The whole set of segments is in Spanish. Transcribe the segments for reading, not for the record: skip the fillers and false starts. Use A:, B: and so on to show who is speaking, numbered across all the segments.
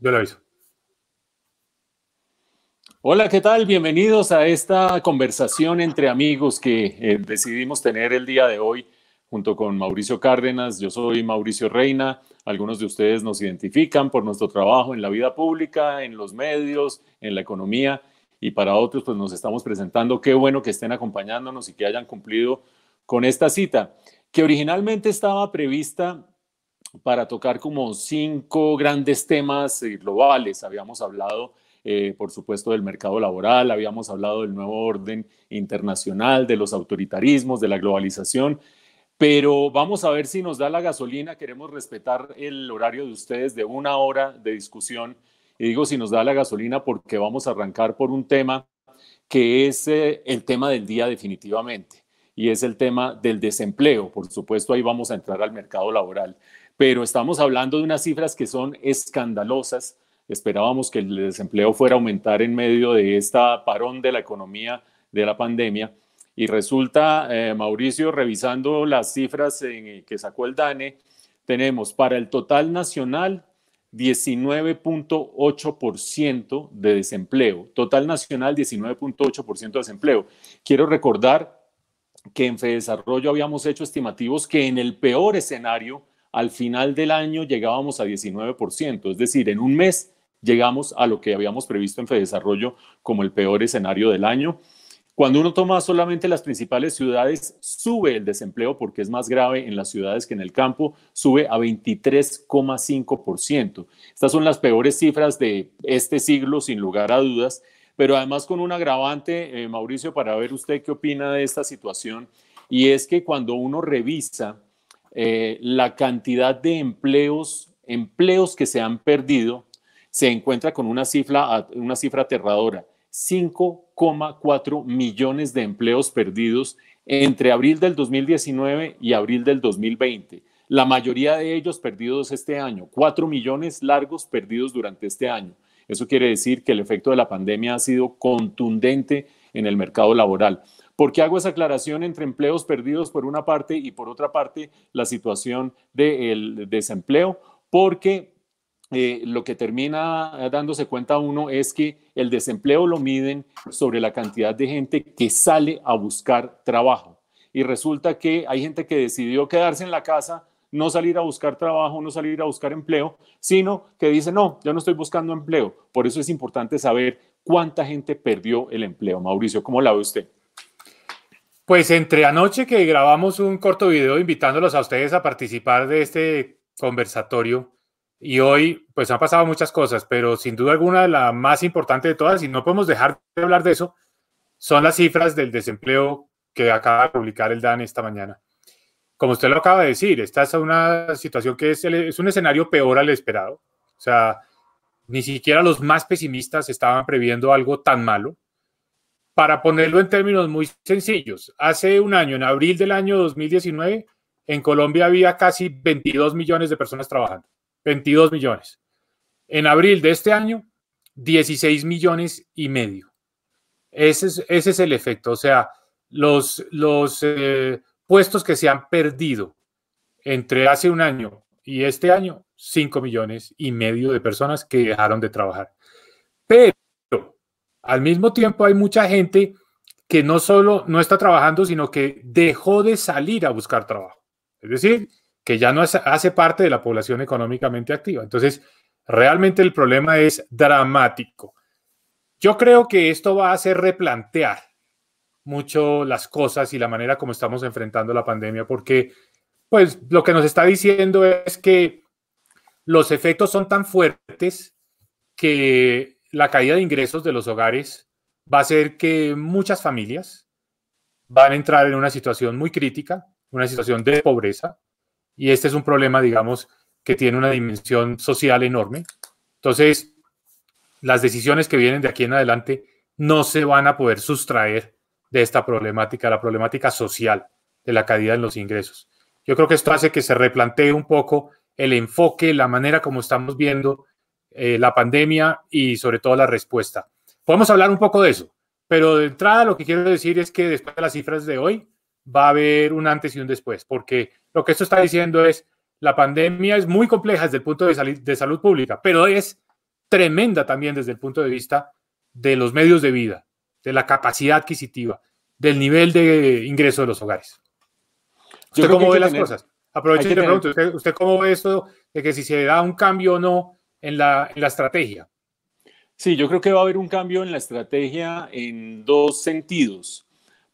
A: Yo le aviso.
B: Hola, ¿qué tal? Bienvenidos a esta conversación entre amigos que decidimos tener el día de hoy junto con Mauricio Cárdenas. Yo soy Mauricio Reina. Algunos de ustedes nos identifican por nuestro trabajo en la vida pública, en los medios, en la economía, y para otros pues nos estamos presentando. Qué bueno que estén acompañándonos y que hayan cumplido con esta cita, que originalmente estaba prevista para tocar como 5 grandes temas globales. Habíamos hablado, por supuesto, del mercado laboral, habíamos hablado del nuevo orden internacional, de los autoritarismos, de la globalización, pero vamos a ver si nos da la gasolina. Queremos respetar el horario de ustedes de 1 hora de discusión, y digo si nos da la gasolina porque vamos a arrancar por un tema que es el tema del día definitivamente, y es el tema del desempleo. Por supuesto, ahí vamos a entrar al mercado laboral, pero estamos hablando de unas cifras que son escandalosas. Esperábamos que el desempleo fuera a aumentar en medio de esta parón de la economía de la pandemia, y resulta, Mauricio, revisando las cifras que sacó el DANE, tenemos para el total nacional 19.8% de desempleo. Total nacional, 19.8% de desempleo. Quiero recordar que en FEDesarrollo habíamos hecho estimativos que en el peor escenario, al final del año llegábamos a 19%, es decir, en un mes llegamos a lo que habíamos previsto en FEDesarrollo como el peor escenario del año. Cuando uno toma solamente las principales ciudades, sube el desempleo porque es más grave en las ciudades que en el campo, sube a 23,5%. Estas son las peores cifras de este siglo, sin lugar a dudas, pero además con un agravante, Mauricio, para ver usted qué opina de esta situación, y es que cuando uno revisa la cantidad de empleos que se han perdido, se encuentra con una cifra aterradora: 5,4 millones de empleos perdidos entre abril del 2019 y abril del 2020. La mayoría de ellos perdidos este año, 4 millones largos perdidos durante este año. Eso quiere decir que el efecto de la pandemia ha sido contundente en el mercado laboral. ¿Por qué hago esa aclaración entre empleos perdidos por una parte y por otra parte la situación del desempleo? Porque lo que termina dándose cuenta uno es que el desempleo lo miden sobre la cantidad de gente que sale a buscar trabajo. Y resulta que hay gente que decidió quedarse en la casa, no salir a buscar trabajo, no salir a buscar empleo, sino que dice: no, yo no estoy buscando empleo. Por eso es importante saber cuánta gente perdió el empleo. Mauricio, ¿cómo la ve usted?
A: Pues entre anoche que grabamos un corto video invitándolos a ustedes a participar de este conversatorio, y hoy pues han pasado muchas cosas, pero sin duda alguna la más importante de todas, y no podemos dejar de hablar de eso, son las cifras del desempleo que acaba de publicar el DANE esta mañana. Como usted lo acaba de decir, esta es una situación que es un escenario peor al esperado. O sea, ni siquiera los más pesimistas estaban previendo algo tan malo. Para ponerlo en términos muy sencillos, hace un año, en abril del año 2019, en Colombia había casi 22 millones de personas trabajando. 22 millones. En abril de este año, 16 millones y medio. Ese es el efecto. O sea, los puestos que se han perdido entre hace un año y este año, 5 millones y medio de personas que dejaron de trabajar. Pero al mismo tiempo hay mucha gente que no solo no está trabajando, sino que dejó de salir a buscar trabajo. Es decir, que ya no hace parte de la población económicamente activa. Entonces, realmente el problema es dramático. Yo creo que esto va a hacer replantear mucho las cosas y la manera como estamos enfrentando la pandemia, porque pues lo que nos está diciendo es que los efectos son tan fuertes que la caída de ingresos de los hogares va a hacer que muchas familias van a entrar en una situación muy crítica, una situación de pobreza, y este es un problema, digamos, que tiene una dimensión social enorme. Entonces, las decisiones que vienen de aquí en adelante no se van a poder sustraer de esta problemática, la problemática social de la caída en los ingresos. Yo creo que esto hace que se replantee un poco el enfoque, la manera como estamos viendo la pandemia y sobre todo la respuesta. Podemos hablar un poco de eso, pero de entrada lo que quiero decir es que después de las cifras de hoy va a haber un antes y un después, porque lo que esto está diciendo es: la pandemia es muy compleja desde el punto de salud pública, pero es tremenda también desde el punto de vista de los medios de vida, de la capacidad adquisitiva, del nivel de ingreso de los hogares. ¿Usted cómo ve las cosas? Aprovecho y le pregunto, ¿usted cómo ve esto de que si se da un cambio o no en la estrategia?
B: Sí, yo creo que va a haber un cambio en la estrategia en dos sentidos,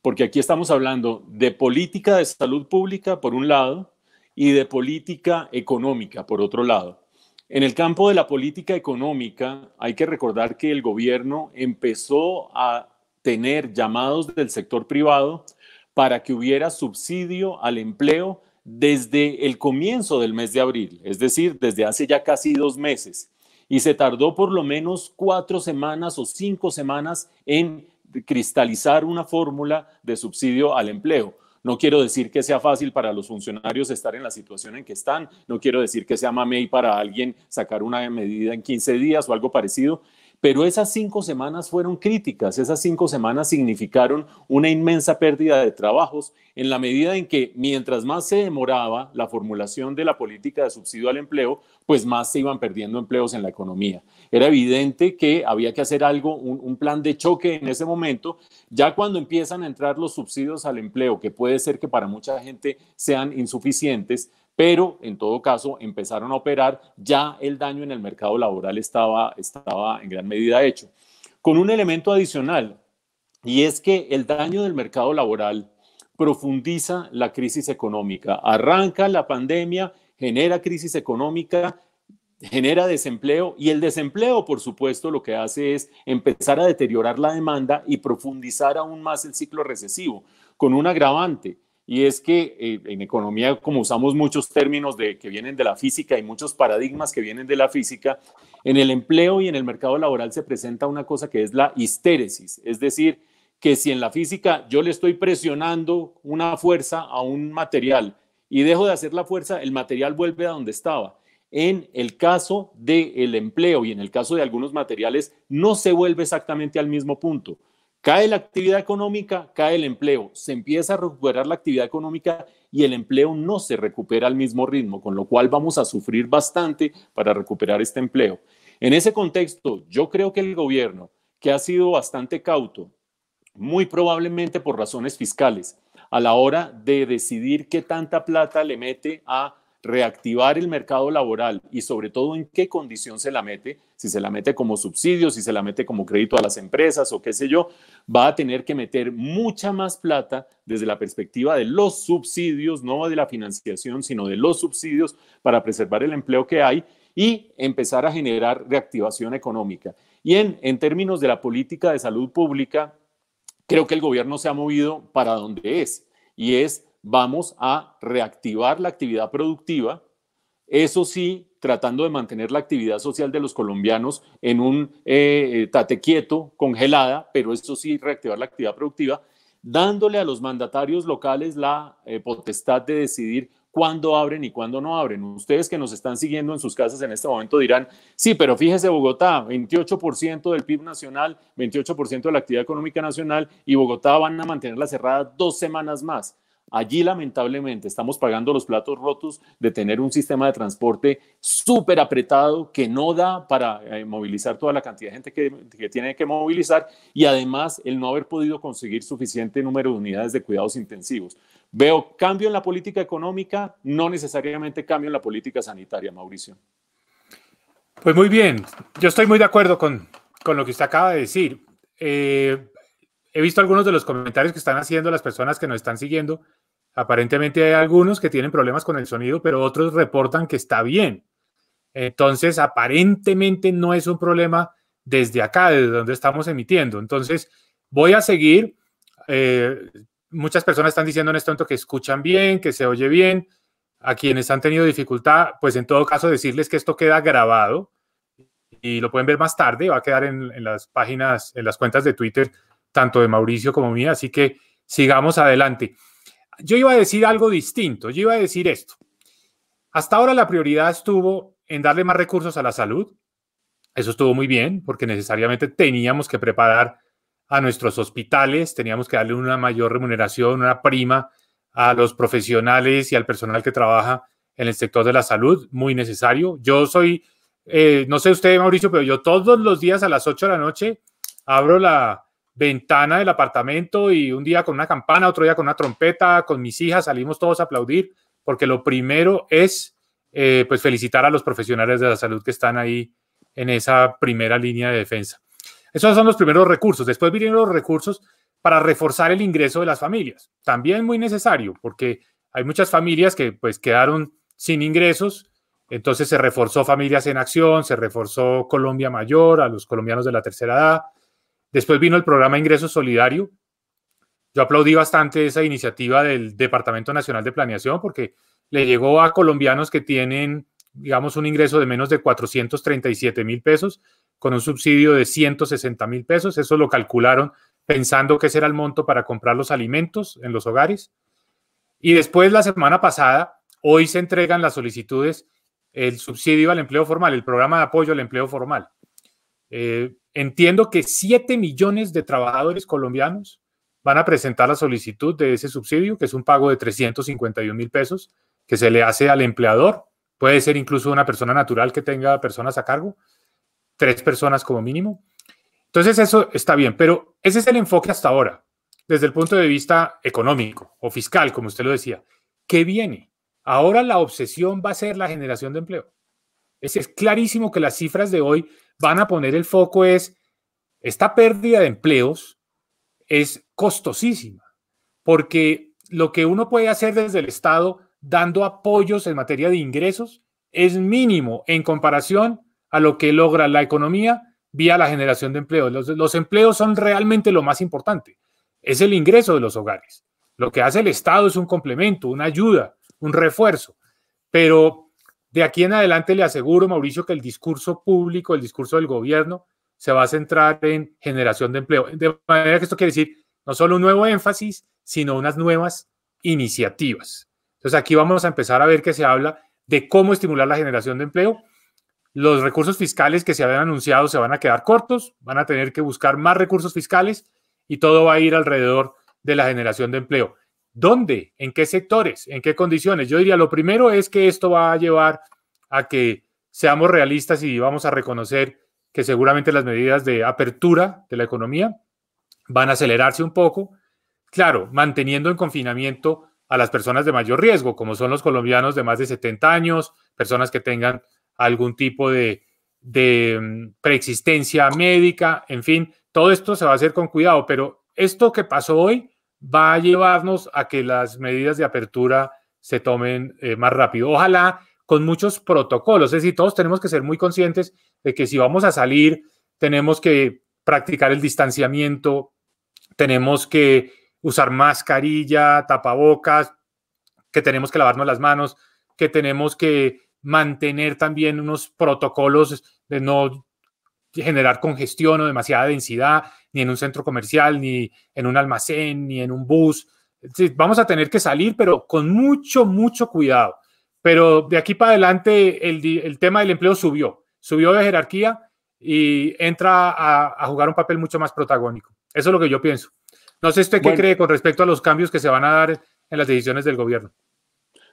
B: porque aquí estamos hablando de política de salud pública por un lado y de política económica por otro lado. En el campo de la política económica hay que recordar que el gobierno empezó a tener llamados del sector privado para que hubiera subsidio al empleo desde el comienzo del mes de abril, es decir, desde hace ya casi 2 meses. Y se tardó por lo menos 4 semanas o 5 semanas en cristalizar una fórmula de subsidio al empleo. No quiero decir que sea fácil para los funcionarios estar en la situación en que están, no quiero decir que sea mamey para alguien sacar una medida en 15 días o algo parecido, pero esas 5 semanas fueron críticas, esas 5 semanas significaron una inmensa pérdida de trabajos en la medida en que mientras más se demoraba la formulación de la política de subsidio al empleo, pues más se iban perdiendo empleos en la economía. Era evidente que había que hacer algo, un plan de choque en ese momento, ya cuando empiezan a entrar los subsidios al empleo, que puede ser que para mucha gente sean insuficientes, pero en todo caso empezaron a operar, ya el daño en el mercado laboral estaba en gran medida hecho. Con un elemento adicional, y es que el daño del mercado laboral profundiza la crisis económica. Arranca la pandemia, genera crisis económica, genera desempleo y el desempleo, por supuesto, lo que hace es empezar a deteriorar la demanda y profundizar aún más el ciclo recesivo, con un agravante. Y es que en economía, como usamos muchos términos que vienen de la física y muchos paradigmas que vienen de la física, en el empleo y en el mercado laboral se presenta una cosa que es la histéresis. Es decir, que si en la física yo le estoy presionando una fuerza a un material y dejo de hacer la fuerza, el material vuelve a donde estaba. En el caso del empleo y en el caso de algunos materiales, no se vuelve exactamente al mismo punto. Cae la actividad económica, cae el empleo, se empieza a recuperar la actividad económica y el empleo no se recupera al mismo ritmo, con lo cual vamos a sufrir bastante para recuperar este empleo. En ese contexto, yo creo que el gobierno, que ha sido bastante cauto, muy probablemente por razones fiscales, a la hora de decidir qué tanta plata le mete a reactivar el mercado laboral y sobre todo en qué condición se la mete, si se la mete como subsidio, si se la mete como crédito a las empresas o qué sé yo, va a tener que meter mucha más plata desde la perspectiva de los subsidios, no de la financiación, sino de los subsidios para preservar el empleo que hay y empezar a generar reactivación económica. Y en términos de la política de salud pública, creo que el gobierno se ha movido para donde es, y es vamos a reactivar la actividad productiva, eso sí, tratando de mantener la actividad social de los colombianos en un tate quieto, congelada, pero eso sí, reactivar la actividad productiva, dándole a los mandatarios locales la potestad de decidir cuándo abren y cuándo no abren. Ustedes que nos están siguiendo en sus casas en este momento dirán, sí, pero fíjese Bogotá, 28% del PIB nacional, 28% de la actividad económica nacional y Bogotá van a mantenerla cerrada 2 semanas más. Allí, lamentablemente, estamos pagando los platos rotos de tener un sistema de transporte súper apretado que no da para movilizar toda la cantidad de gente que tiene que movilizar y además el no haber podido conseguir suficiente número de unidades de cuidados intensivos. Veo cambio en la política económica, no necesariamente cambio en la política sanitaria, Mauricio.
A: Pues muy bien, yo estoy muy de acuerdo con lo que usted acaba de decir. He visto algunos de los comentarios que están haciendo las personas que nos están siguiendo. Aparentemente hay algunos que tienen problemas con el sonido, pero otros reportan que está bien. Entonces, aparentemente no es un problema desde acá, desde donde estamos emitiendo. Entonces, voy a seguir. Muchas personas están diciendo en este momento que escuchan bien, que se oye bien. A quienes han tenido dificultad, pues en todo caso decirles que esto queda grabado y lo pueden ver más tarde. Va a quedar en las páginas, en las cuentas de Twitter, tanto de Mauricio como mía. Así que sigamos adelante. Yo iba a decir algo distinto, yo iba a decir esto. Hasta ahora la prioridad estuvo en darle más recursos a la salud. Eso estuvo muy bien, porque necesariamente teníamos que preparar a nuestros hospitales, teníamos que darle una mayor remuneración, una prima a los profesionales y al personal que trabaja en el sector de la salud, muy necesario. Yo soy no sé usted, Mauricio, pero yo todos los días a las 8 de la noche abro la ventana del apartamento y un día con una campana, otro día con una trompeta, con mis hijas salimos todos a aplaudir, porque lo primero es pues felicitar a los profesionales de la salud que están ahí en esa primera línea de defensa. Esos son los primeros recursos. Después vienen los recursos para reforzar el ingreso de las familias. También muy necesario, porque hay muchas familias que pues quedaron sin ingresos. Entonces se reforzó Familias en Acción, se reforzó Colombia Mayor a los colombianos de la tercera edad. Después vino el programa Ingreso Solidario. Yo aplaudí bastante esa iniciativa del Departamento Nacional de Planeación porque le llegó a colombianos que tienen, digamos, un ingreso de menos de 437.000 pesos con un subsidio de 160.000 pesos. Eso lo calcularon pensando que ese era el monto para comprar los alimentos en los hogares. Y después, la semana pasada, hoy se entregan las solicitudes, el subsidio al empleo formal, el programa de apoyo al empleo formal. Entiendo que 7 millones de trabajadores colombianos van a presentar la solicitud de ese subsidio, que es un pago de 351.000 pesos que se le hace al empleador. Puede ser incluso una persona natural que tenga personas a cargo, 3 personas como mínimo. Entonces eso está bien, pero ese es el enfoque hasta ahora, desde el punto de vista económico o fiscal, como usted lo decía. ¿Qué viene? Ahora la obsesión va a ser la generación de empleo. Es clarísimo que las cifras de hoy van a poner el foco esta pérdida de empleos es costosísima, porque lo que uno puede hacer desde el Estado dando apoyos en materia de ingresos es mínimo en comparación a lo que logra la economía vía la generación de empleo. Los empleos son realmente lo más importante. Es el ingreso de los hogares. Lo que hace el Estado es un complemento, una ayuda, un refuerzo. Pero de aquí en adelante le aseguro, Mauricio, que el discurso público, el discurso del gobierno, se va a centrar en generación de empleo. De manera que esto quiere decir no solo un nuevo énfasis, sino unas nuevas iniciativas. Entonces aquí vamos a empezar a ver que se habla de cómo estimular la generación de empleo. Los recursos fiscales que se habían anunciado se van a quedar cortos, van a tener que buscar más recursos fiscales y todo va a ir alrededor de la generación de empleo. ¿Dónde? ¿En qué sectores? ¿En qué condiciones? Yo diría, lo primero es que esto va a llevar a que seamos realistas y vamos a reconocer que seguramente las medidas de apertura de la economía van a acelerarse un poco, claro, manteniendo en confinamiento a las personas de mayor riesgo, como son los colombianos de más de 70 años, personas que tengan algún tipo de preexistencia médica, en fin, todo esto se va a hacer con cuidado, pero esto que pasó hoy va a llevarnos a que las medidas de apertura se tomen más rápido. Ojalá con muchos protocolos, es decir, todos tenemos que ser muy conscientes de que si vamos a salir, tenemos que practicar el distanciamiento, tenemos que usar mascarilla, tapabocas, que tenemos que lavarnos las manos, que tenemos que mantener también unos protocolos de no generar congestión o demasiada densidad, ni en un centro comercial, ni en un almacén, ni en un bus. Vamos a tener que salir, pero con mucho, mucho cuidado. Pero de aquí para adelante el tema del empleo subió de jerarquía y entra a jugar un papel mucho más protagónico. Eso es lo que yo pienso. No sé usted qué cree con respecto a los cambios que se van a dar en las decisiones del gobierno.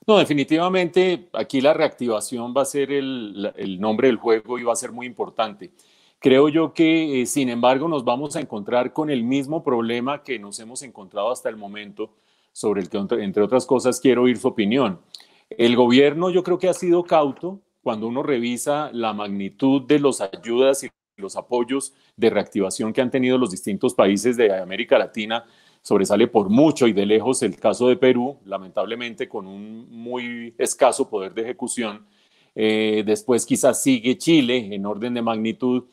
B: No, definitivamente aquí la reactivación va a ser el nombre del juego y va a ser muy importante. Creo yo que, sin embargo, nos vamos a encontrar con el mismo problema que nos hemos encontrado hasta el momento, sobre el que, entre otras cosas, quiero oír su opinión. El gobierno yo creo que ha sido cauto cuando uno revisa la magnitud de las ayudas y los apoyos de reactivación que han tenido los distintos países de América Latina. Sobresale por mucho y de lejos el caso de Perú, lamentablemente con un muy escaso poder de ejecución. Después quizás sigue Chile en orden de magnitud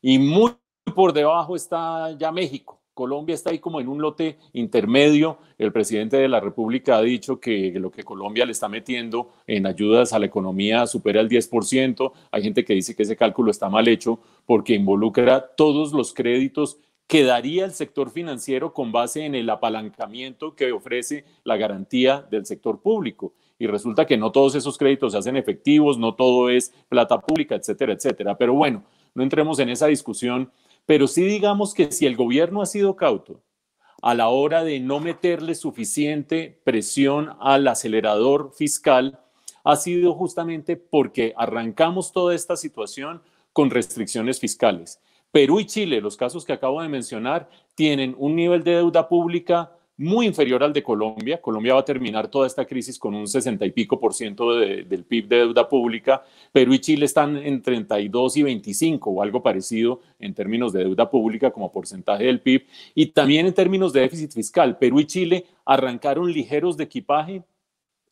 B: y muy por debajo está ya México. Colombia está ahí como en un lote intermedio. El presidente de la República ha dicho que lo que Colombia le está metiendo en ayudas a la economía supera el 10%. Hay gente que dice que ese cálculo está mal hecho porque involucra todos los créditos que daría el sector financiero con base en el apalancamiento que ofrece la garantía del sector público. Y resulta que no todos esos créditos se hacen efectivos, no todo es plata pública, etcétera, etcétera. Pero bueno, no entremos en esa discusión, pero sí digamos que si el gobierno ha sido cauto a la hora de no meterle suficiente presión al acelerador fiscal, ha sido justamente porque arrancamos toda esta situación con restricciones fiscales. Perú y Chile, los casos que acabo de mencionar, tienen un nivel de deuda pública muy inferior al de Colombia. Colombia va a terminar toda esta crisis con un 60 y pico por ciento del PIB de deuda pública. Perú y Chile están en 32 y 25 o algo parecido en términos de deuda pública como porcentaje del PIB. Y también en términos de déficit fiscal. Perú y Chile arrancaron ligeros de equipaje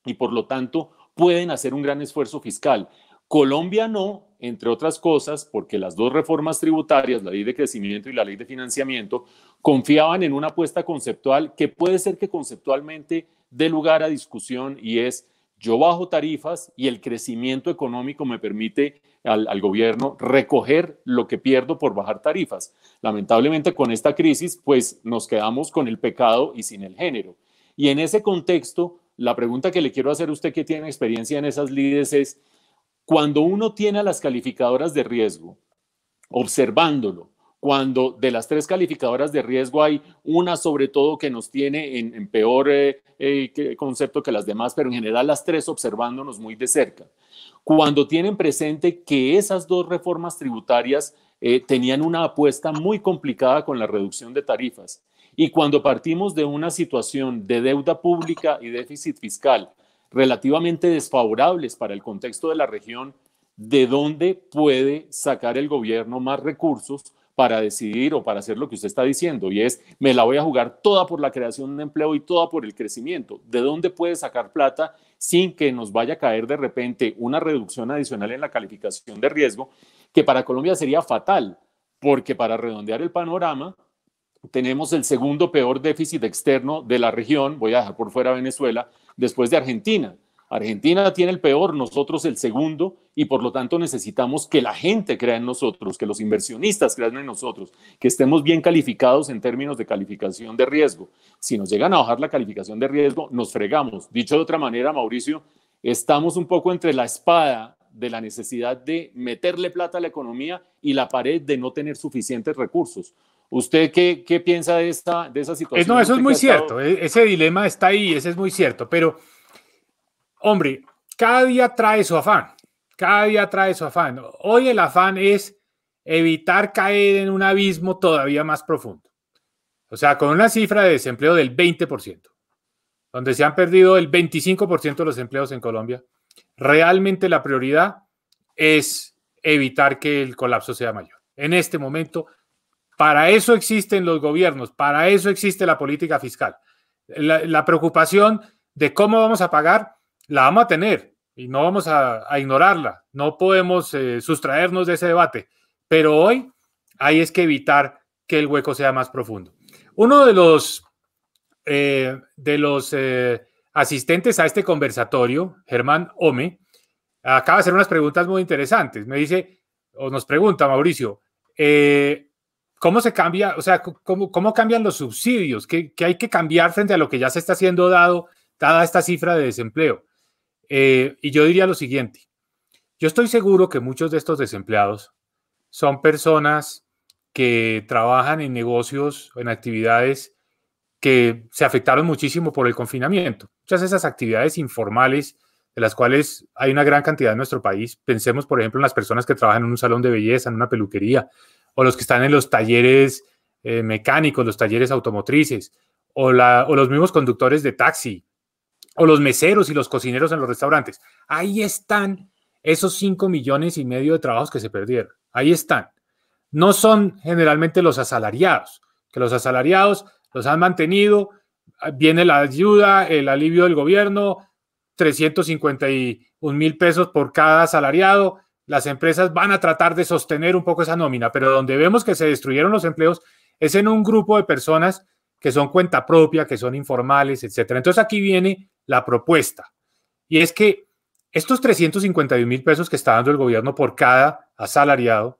B: y por lo tanto pueden hacer un gran esfuerzo fiscal. Colombia no, entre otras cosas, porque las dos reformas tributarias, la ley de crecimiento y la ley de financiamiento, confiaban en una apuesta conceptual que puede ser que conceptualmente dé lugar a discusión y es yo bajo tarifas y el crecimiento económico me permite al gobierno recoger lo que pierdo por bajar tarifas. Lamentablemente con esta crisis pues nos quedamos con el pecado y sin el género. Y en ese contexto, la pregunta que le quiero hacer a usted que tiene experiencia en esas lides es, cuando uno tiene a las calificadoras de riesgo, observándolo, cuando de las tres calificadoras de riesgo hay una sobre todo que nos tiene en peor concepto que las demás, pero en general las tres observándonos muy de cerca, cuando tienen presente que esas dos reformas tributarias tenían una apuesta muy complicada con la reducción de tarifas y cuando partimos de una situación de deuda pública y déficit fiscal relativamente desfavorables para el contexto de la región, ¿de dónde puede sacar el gobierno más recursos para decidir o para hacer lo que usted está diciendo? Y es, me la voy a jugar toda por la creación de empleo y toda por el crecimiento. ¿De dónde puede sacar plata sin que nos vaya a caer de repente una reducción adicional en la calificación de riesgo, que para Colombia sería fatal? Porque para redondear el panorama, tenemos el segundo peor déficit externo de la región, voy a dejar por fuera Venezuela, después de Argentina. Argentina tiene el peor, nosotros el segundo, y por lo tanto necesitamos que la gente crea en nosotros, que los inversionistas crean en nosotros, que estemos bien calificados en términos de calificación de riesgo. Si nos llegan a bajar la calificación de riesgo, nos fregamos. Dicho de otra manera, Mauricio, estamos un poco entre la espada de la necesidad de meterle plata a la economía y la pared de no tener suficientes recursos. ¿Usted qué piensa de esa situación?
A: No, eso es muy cierto. Ese dilema está ahí, ese es muy cierto. Pero, hombre, cada día trae su afán. Cada día trae su afán. Hoy el afán es evitar caer en un abismo todavía más profundo. O sea, con una cifra de desempleo del 20%, donde se han perdido el 25% de los empleos en Colombia, realmente la prioridad es evitar que el colapso sea mayor. En este momento, para eso existen los gobiernos, para eso existe la política fiscal. La preocupación de cómo vamos a pagar, la vamos a tener y no vamos a ignorarla. No podemos sustraernos de ese debate. Pero hoy hay es que evitar que el hueco sea más profundo. Uno de los asistentes a este conversatorio, Germán Ome, acaba de hacer unas preguntas muy interesantes. Me dice, o nos pregunta Mauricio, ¿cómo se cambia? O sea, ¿cómo cambian los subsidios? ¿Qué hay que cambiar frente a lo que ya se está haciendo dada esta cifra de desempleo? Y yo diría lo siguiente. Yo estoy seguro que muchos de estos desempleados son personas que trabajan en negocios, en actividades que se afectaron muchísimo por el confinamiento. Muchas de esas actividades informales, de las cuales hay una gran cantidad en nuestro país. Pensemos, por ejemplo, en las personas que trabajan en un salón de belleza, en una peluquería, o los que están en los talleres mecánicos, los talleres automotrices, o los mismos conductores de taxi, o los meseros y los cocineros en los restaurantes. Ahí están esos 5,5 millones de trabajos que se perdieron. Ahí están. No son generalmente los asalariados, que los asalariados los han mantenido, viene la ayuda, el alivio del gobierno, 351,000 pesos por cada asalariado. Las empresas van a tratar de sostener un poco esa nómina, pero donde vemos que se destruyeron los empleos es en un grupo de personas que son cuenta propia, que son informales, etcétera. Entonces aquí viene la propuesta, y es que estos 351,000 pesos que está dando el gobierno por cada asalariado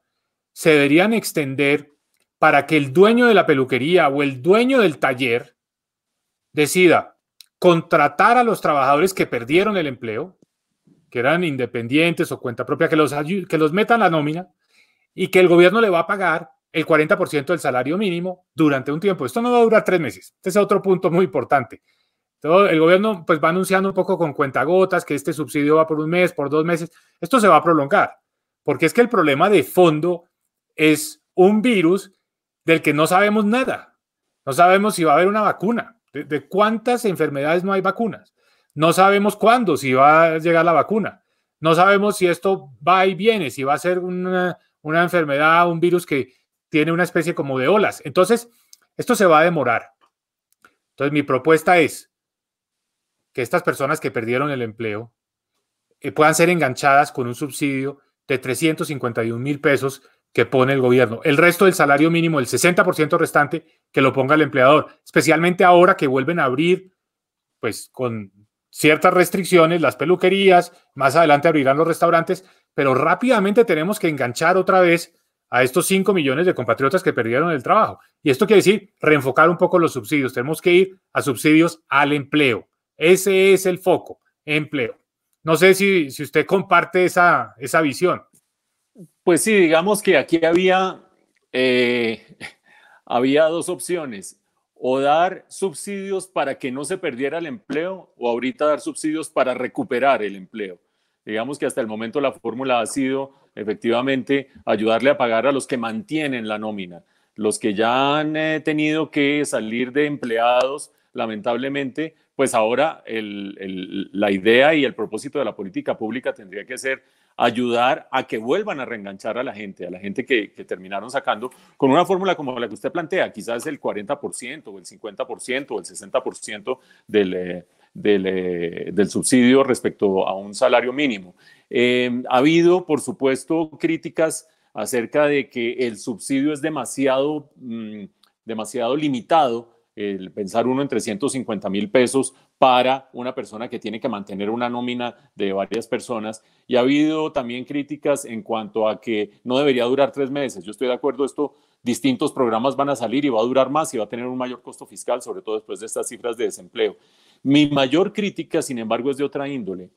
A: se deberían extender para que el dueño de la peluquería o el dueño del taller decida contratar a los trabajadores que perdieron el empleo, que eran independientes o cuenta propia, que los metan la nómina y que el gobierno le va a pagar el 40% del salario mínimo durante un tiempo. Esto no va a durar 3 meses. Este es otro punto muy importante. Todo el gobierno pues va anunciando un poco con cuentagotas que este subsidio va por un mes, por 2 meses. Esto se va a prolongar, porque es que el problema de fondo es un virus del que no sabemos nada. No sabemos si va a haber una vacuna, de cuántas enfermedades no hay vacunas. No sabemos cuándo, si va a llegar la vacuna. No sabemos si esto va y viene, si va a ser una enfermedad, un virus que tiene una especie como de olas. Entonces, esto se va a demorar. Entonces, mi propuesta es que estas personas que perdieron el empleo puedan ser enganchadas con un subsidio de 351 mil pesos que pone el gobierno. El resto del salario mínimo, el 60% restante, que lo ponga el empleador, especialmente ahora que vuelven a abrir, pues con ciertas restricciones, las peluquerías, más adelante abrirán los restaurantes, pero rápidamente tenemos que enganchar otra vez a estos 5 millones de compatriotas que perdieron el trabajo. Y esto quiere decir reenfocar un poco los subsidios. Tenemos que ir a subsidios al empleo. Ese es el foco, empleo. No sé si usted comparte esa visión.
B: Pues sí, digamos que aquí había dos opciones: o dar subsidios para que no se perdiera el empleo, o ahorita dar subsidios para recuperar el empleo. Digamos que hasta el momento la fórmula ha sido efectivamente ayudarle a pagar a los que mantienen la nómina. Los que ya han tenido que salir de empleados, lamentablemente, pues ahora la idea y el propósito de la política pública tendría que ser ayudar a que vuelvan a reenganchar a la gente que terminaron sacando con una fórmula como la que usted plantea, quizás el 40% o el 50% o el 60% del subsidio respecto a un salario mínimo. Ha habido, por supuesto, críticas acerca de que el subsidio es demasiado limitado, el pensar uno en 350.000 pesos para una persona que tiene que mantener una nómina de varias personas. Y ha habido también críticas en cuanto a que no debería durar 3 meses. Yo estoy de acuerdo, distintos programas van a salir y va a durar más y va a tener un mayor costo fiscal, sobre todo después de estas cifras de desempleo. Mi mayor crítica, sin embargo, es de otra índole.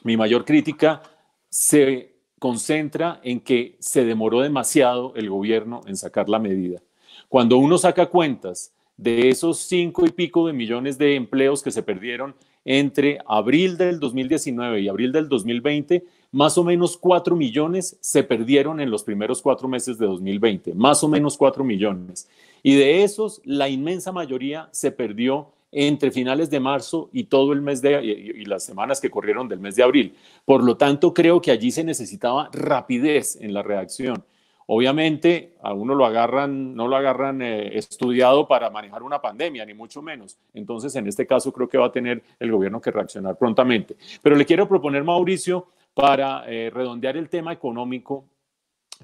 B: Mi mayor crítica se concentra en que se demoró demasiado el gobierno en sacar la medida. Cuando uno saca cuentas de esos 5 y pico de millones de empleos que se perdieron entre abril del 2019 y abril del 2020, más o menos 4 millones se perdieron en los primeros 4 meses de 2020, más o menos 4 millones. Y de esos, la inmensa mayoría se perdió entre finales de marzo y todo el mes y las semanas que corrieron del mes de abril. Por lo tanto, creo que allí se necesitaba rapidez en la reacción. Obviamente, a uno no lo agarran estudiado para manejar una pandemia, ni mucho menos. Entonces, en este caso, creo que va a tener el gobierno que reaccionar prontamente. Pero le quiero proponer, Mauricio, para redondear el tema económico,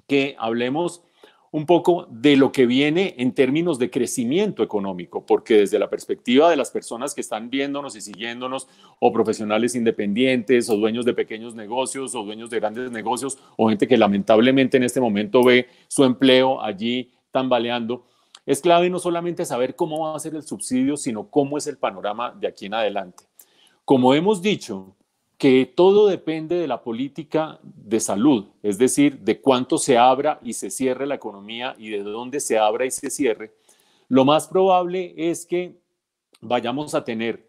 B: que hablemos un poco de lo que viene en términos de crecimiento económico, porque desde la perspectiva de las personas que están viéndonos y siguiéndonos, o profesionales independientes, o dueños de pequeños negocios, o dueños de grandes negocios, o gente que lamentablemente en este momento ve su empleo allí tambaleando, es clave no solamente saber cómo va a ser el subsidio, sino cómo es el panorama de aquí en adelante. Como hemos dicho, que todo depende de la política de salud, es decir, de cuánto se abra y se cierre la economía y de dónde se abra y se cierre. Lo más probable es que vayamos a tener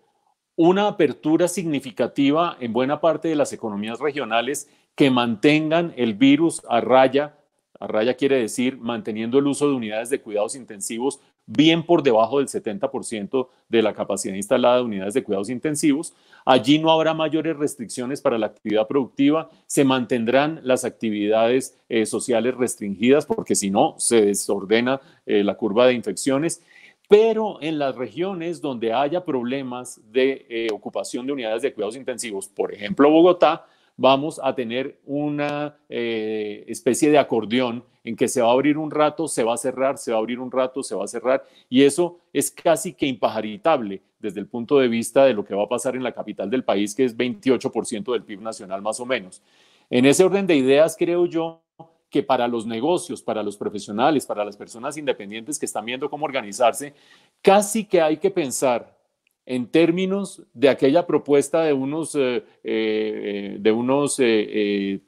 B: una apertura significativa en buena parte de las economías regionales que mantengan el virus a raya. A raya quiere decir manteniendo el uso de unidades de cuidados intensivos bien por debajo del 70% de la capacidad instalada de unidades de cuidados intensivos. Allí no habrá mayores restricciones para la actividad productiva, se mantendrán las actividades sociales restringidas porque si no se desordena la curva de infecciones. Pero en las regiones donde haya problemas de ocupación de unidades de cuidados intensivos, por ejemplo Bogotá, vamos a tener una especie de acordeón en que se va a abrir un rato, se va a cerrar, se va a abrir un rato, se va a cerrar, y eso es casi que impajaritable desde el punto de vista de lo que va a pasar en la capital del país, que es 28% del PIB nacional más o menos. En ese orden de ideas, creo yo que para los negocios, para los profesionales, para las personas independientes que están viendo cómo organizarse, casi que hay que pensar en términos de aquella propuesta de unos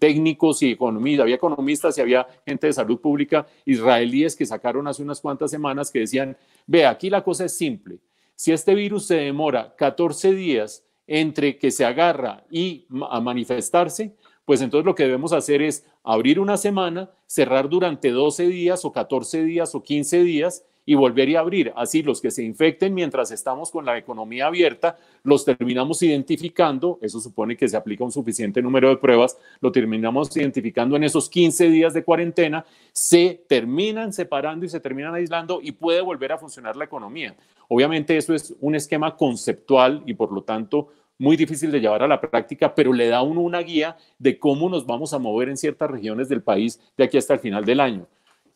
B: técnicos y economistas. Había economistas y había gente de salud pública israelíes que sacaron hace unas cuantas semanas que decían, ve, aquí la cosa es simple. Si este virus se demora 14 días entre que se agarra y a manifestarse, pues entonces lo que debemos hacer es abrir una semana, cerrar durante 12 días o 14 días o 15 días y volver a abrir. Así los que se infecten mientras estamos con la economía abierta, los terminamos identificando, eso supone que se aplica un suficiente número de pruebas, lo terminamos identificando en esos 15 días de cuarentena, se terminan separando y se terminan aislando y puede volver a funcionar la economía. Obviamente eso es un esquema conceptual y por lo tanto muy difícil de llevar a la práctica, pero le da a uno una guía de cómo nos vamos a mover en ciertas regiones del país de aquí hasta el final del año.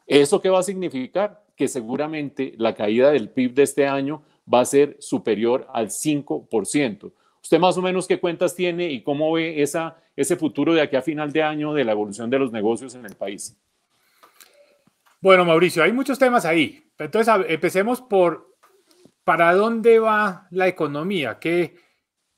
B: ¿Eso qué va a significar? Que seguramente la caída del PIB de este año va a ser superior al 5%. ¿Usted más o menos qué cuentas tiene y cómo ve ese futuro de aquí a final de año de la evolución de los negocios en el país?
A: Bueno, Mauricio, hay muchos temas ahí. Entonces, empecemos por ¿para dónde va la economía? ¿Qué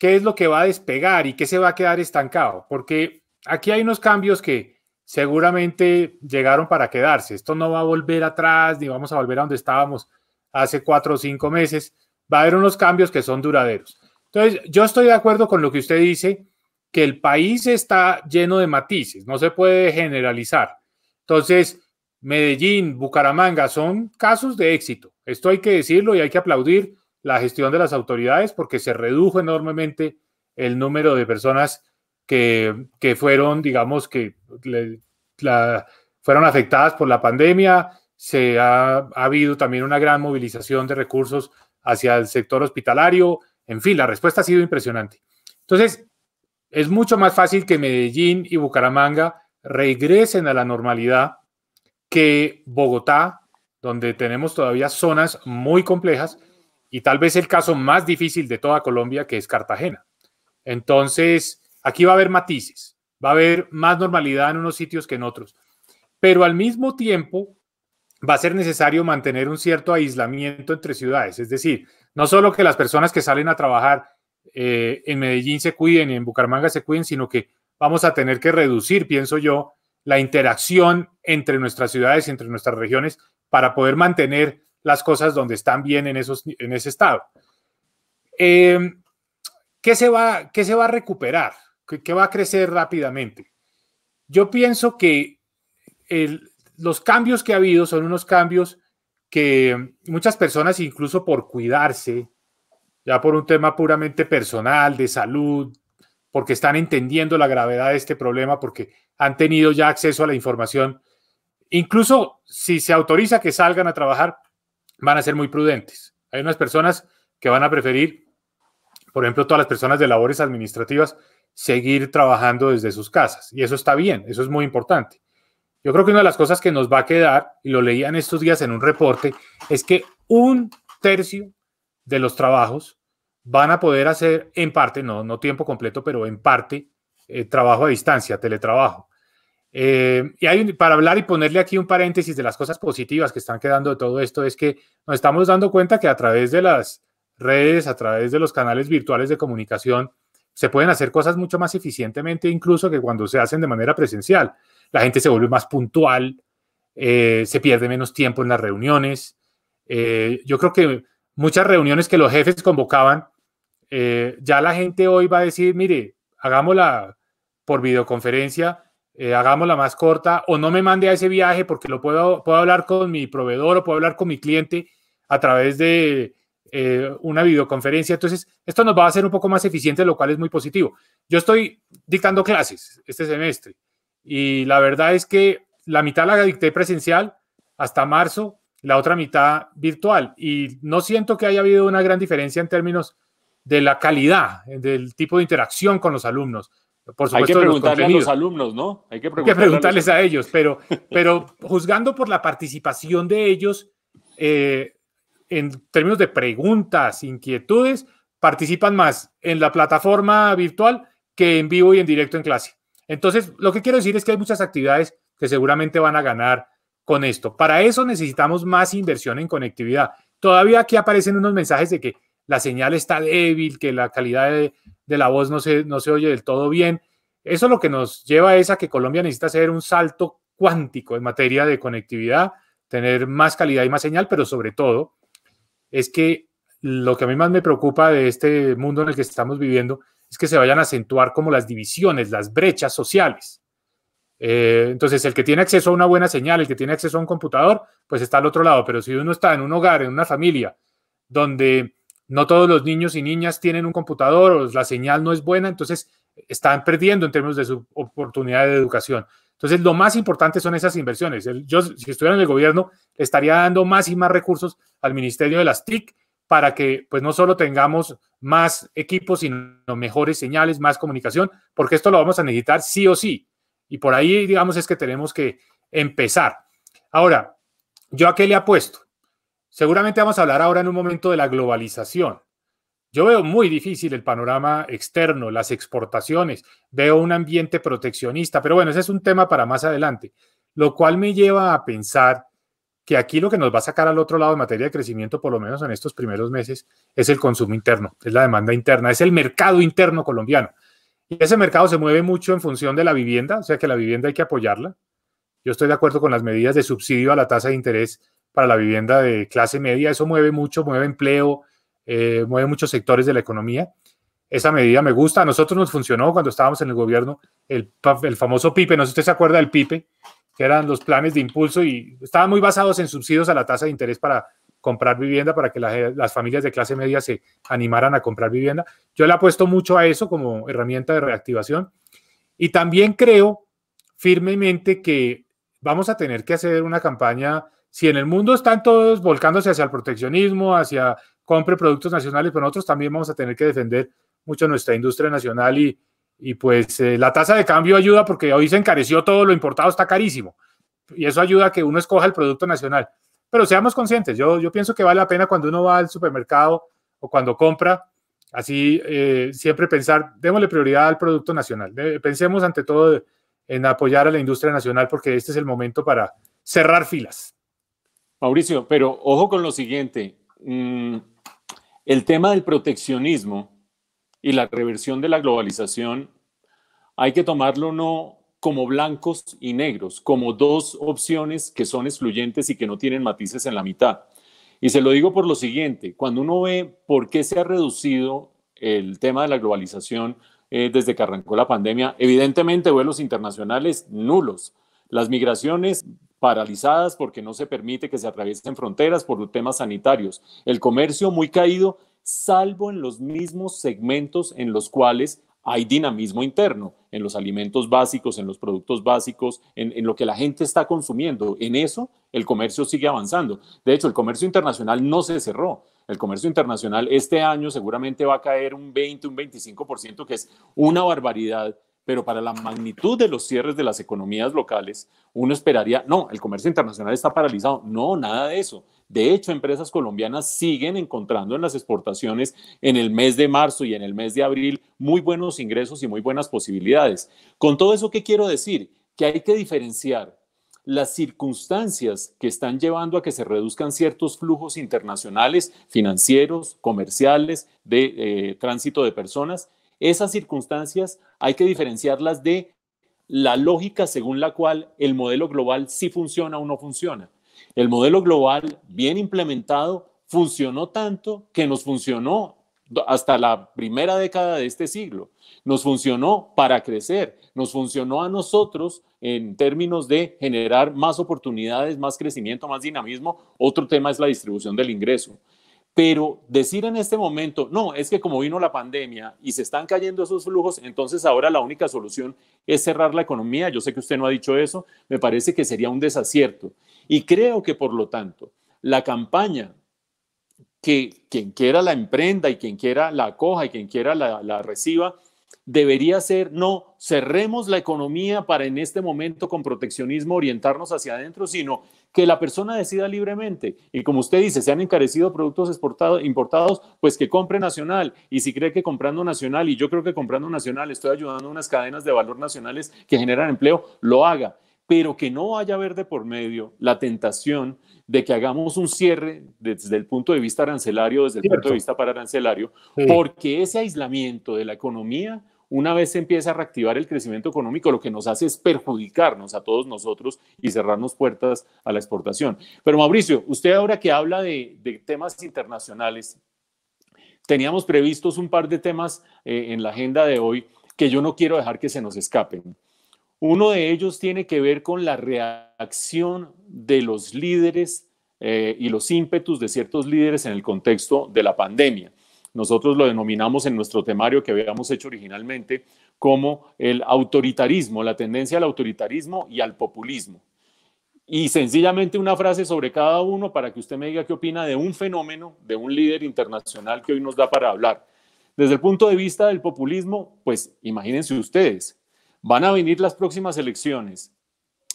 A: es lo que va a despegar y qué se va a quedar estancado? Porque aquí hay unos cambios que seguramente llegaron para quedarse. Esto no va a volver atrás, ni vamos a volver a donde estábamos hace 4 o 5 meses. Va a haber unos cambios que son duraderos. Entonces, yo estoy de acuerdo con lo que usted dice, que el país está lleno de matices, no se puede generalizar. Entonces, Medellín, Bucaramanga son casos de éxito. Esto hay que decirlo y hay que aplaudir la gestión de las autoridades porque se redujo enormemente el número de personas que fueron, digamos, que fueron afectadas por la pandemia. Ha habido también una gran movilización de recursos hacia el sector hospitalario. En fin, la respuesta ha sido impresionante. Entonces, es mucho más fácil que Medellín y Bucaramanga regresen a la normalidad que Bogotá, donde tenemos todavía zonas muy complejas y tal vez el caso más difícil de toda Colombia, que es Cartagena. Entonces, aquí va a haber matices, va a haber más normalidad en unos sitios que en otros, pero al mismo tiempo va a ser necesario mantener un cierto aislamiento entre ciudades, es decir, no solo que las personas que salen a trabajar en Medellín se cuiden y en Bucaramanga se cuiden, sino que vamos a tener que reducir, pienso yo, la interacción entre nuestras ciudades y entre nuestras regiones para poder mantener las cosas donde están bien en ese estado. ¿Qué se va a recuperar? ¿Qué va a crecer rápidamente? Yo pienso que los cambios que ha habido son unos cambios que muchas personas, incluso por cuidarse, ya por un tema puramente personal, de salud, porque están entendiendo la gravedad de este problema, porque han tenido ya acceso a la información, incluso si se autoriza que salgan a trabajar, van a ser muy prudentes. Hay unas personas que van a preferir, por ejemplo, todas las personas de labores administrativas, seguir trabajando desde sus casas. Y eso está bien, eso es muy importante. Yo creo que una de las cosas que nos va a quedar, y lo leía en estos días en un reporte, es que 1/3 de los trabajos van a poder hacer en parte, no tiempo completo, pero en parte, trabajo a distancia, teletrabajo. Y para hablar y ponerle aquí un paréntesis de las cosas positivas que están quedando de todo esto, es que nos estamos dando cuenta que a través de las redes, a través de los canales virtuales de comunicación, se pueden hacer cosas mucho más eficientemente, incluso que cuando se hacen de manera presencial. La gente se vuelve más puntual, se pierde menos tiempo en las reuniones. Yo creo que muchas reuniones que los jefes convocaban, ya la gente hoy va a decir, mire, hagámosla por videoconferencia, hagámosla más corta, o no me mande a ese viaje porque puedo hablar con mi proveedor o puedo hablar con mi cliente a través de una videoconferencia. Entonces, esto nos va a hacer un poco más eficiente, lo cual es muy positivo. Yo estoy dictando clases este semestre y la verdad es que la mitad la dicté presencial hasta marzo, la otra mitad virtual, y no siento que haya habido una gran diferencia en términos de la calidad, del tipo de interacción con los alumnos. Por supuesto,
B: hay que preguntarle a los alumnos, ¿no?
A: Hay que preguntarles a ellos, pero juzgando por la participación de ellos, en términos de preguntas, inquietudes, participan más en la plataforma virtual que en vivo y en directo en clase. Entonces, lo que quiero decir es que hay muchas actividades que seguramente van a ganar con esto. Para eso necesitamos más inversión en conectividad. Todavía aquí aparecen unos mensajes de que la señal está débil, que la calidad de la voz no se oye del todo bien. Eso lo que nos lleva es a que Colombia necesita hacer un salto cuántico en materia de conectividad, tener más calidad y más señal, pero sobre todo es que lo que a mí más me preocupa de este mundo en el que estamos viviendo es que se vayan a acentuar como las divisiones, las brechas sociales. Entonces, el que tiene acceso a una buena señal, el que tiene acceso a un computador, pues está al otro lado. Pero si uno está en un hogar, en una familia, donde no todos los niños y niñas tienen un computador o la señal no es buena, entonces están perdiendo en términos de su oportunidad de educación. Entonces, lo más importante son esas inversiones. Yo, si estuviera en el gobierno, le estaría dando más y más recursos al Ministerio de las TIC para que pues no solo tengamos más equipos, sino mejores señales, más comunicación, porque esto lo vamos a necesitar sí o sí. Y por ahí, digamos, es que tenemos que empezar. Ahora, ¿yo a qué le apuesto? Seguramente vamos a hablar ahora en un momento de la globalización. Yo veo muy difícil el panorama externo, las exportaciones, veo un ambiente proteccionista, pero bueno, ese es un tema para más adelante, lo cual me lleva a pensar que aquí lo que nos va a sacar al otro lado en materia de crecimiento, por lo menos en estos primeros meses, es el consumo interno, es la demanda interna, es el mercado interno colombiano. Y ese mercado se mueve mucho en función de la vivienda, o sea que la vivienda hay que apoyarla. Yo estoy de acuerdo con las medidas de subsidio a la tasa de interés para la vivienda de clase media, eso mueve mucho, mueve empleo, mueve muchos sectores de la economía. Esa medida me gusta, a nosotros nos funcionó cuando estábamos en el gobierno, el famoso PIPE, no sé si usted se acuerda del PIPE, que eran los planes de impulso y estaban muy basados en subsidios a la tasa de interés para comprar vivienda, para que las familias de clase media se animaran a comprar vivienda. Yo le apuesto mucho a eso como herramienta de reactivación y también creo firmemente que vamos a tener que hacer una campaña, si en el mundo están todos volcándose hacia el proteccionismo, hacia compre productos nacionales, pero nosotros también vamos a tener que defender mucho nuestra industria nacional y pues la tasa de cambio ayuda porque hoy se encareció todo, lo importado está carísimo y eso ayuda a que uno escoja el producto nacional. Pero seamos conscientes, yo pienso que vale la pena cuando uno va al supermercado o cuando compra, así siempre pensar, démosle prioridad al producto nacional. Pensemos ante todo en apoyar a la industria nacional porque este es el momento para cerrar filas.
B: Mauricio, pero ojo con lo siguiente, el tema del proteccionismo y la reversión de la globalización hay que tomarlo no como blancos y negros, como dos opciones que son excluyentes y que no tienen matices en la mitad. Y se lo digo por lo siguiente, cuando uno ve por qué se ha reducido el tema de la globalización desde que arrancó la pandemia, evidentemente vuelos internacionales nulos, las migraciones paralizadas porque no se permite que se atraviesen fronteras por temas sanitarios, el comercio muy caído, salvo en los mismos segmentos en los cuales hay dinamismo interno, en los alimentos básicos, en los productos básicos, en lo que la gente está consumiendo. En eso el comercio sigue avanzando. De hecho, el comercio internacional no se cerró. El comercio internacional este año seguramente va a caer un 20, un 25%, que es una barbaridad, pero para la magnitud de los cierres de las economías locales, uno esperaría, no, el comercio internacional está paralizado. No, nada de eso. De hecho, empresas colombianas siguen encontrando en las exportaciones en el mes de marzo y en el mes de abril muy buenos ingresos y muy buenas posibilidades. Con todo eso, ¿qué quiero decir? Que hay que diferenciar las circunstancias que están llevando a que se reduzcan ciertos flujos internacionales, financieros, comerciales, de tránsito de personas. Esas circunstancias hay que diferenciarlas de la lógica según la cual el modelo global sí funciona o no funciona. El modelo global bien implementado funcionó tanto que nos funcionó hasta la primera década de este siglo. Nos funcionó para crecer, nos funcionó a nosotros en términos de generar más oportunidades, más crecimiento, más dinamismo. Otro tema es la distribución del ingreso. Pero decir en este momento, no, es que como vino la pandemia y se están cayendo esos flujos, entonces ahora la única solución es cerrar la economía. Yo sé que usted no ha dicho eso, me parece que sería un desacierto. Y creo que por lo tanto, la campaña que quien quiera la emprenda y quien quiera la acoja y quien quiera la reciba, debería ser, no, cerremos la economía para en este momento con proteccionismo orientarnos hacia adentro, sino que la persona decida libremente. Y como usted dice, se han encarecido productos importados, pues que compre nacional. Y si cree que comprando nacional, y yo creo que comprando nacional estoy ayudando a unas cadenas de valor nacionales que generan empleo, lo haga. Pero que no vaya a haber de por medio la tentación de que hagamos un cierre desde el punto de vista arancelario, desde el punto de vista paraarancelario, porque ese aislamiento de la economía, una vez se empieza a reactivar el crecimiento económico, lo que nos hace es perjudicarnos a todos nosotros y cerrarnos puertas a la exportación. Pero Mauricio, usted ahora que habla de temas internacionales, teníamos previstos un par de temas en la agenda de hoy que yo no quiero dejar que se nos escapen. Uno de ellos tiene que ver con la reacción de los líderes y los ímpetus de ciertos líderes en el contexto de la pandemia. Nosotros lo denominamos en nuestro temario que habíamos hecho originalmente como el autoritarismo, la tendencia al autoritarismo y al populismo. Y sencillamente una frase sobre cada uno para que usted me diga qué opina de un fenómeno, de un líder internacional que hoy nos da para hablar. Desde el punto de vista del populismo, pues imagínense ustedes, van a venir las próximas elecciones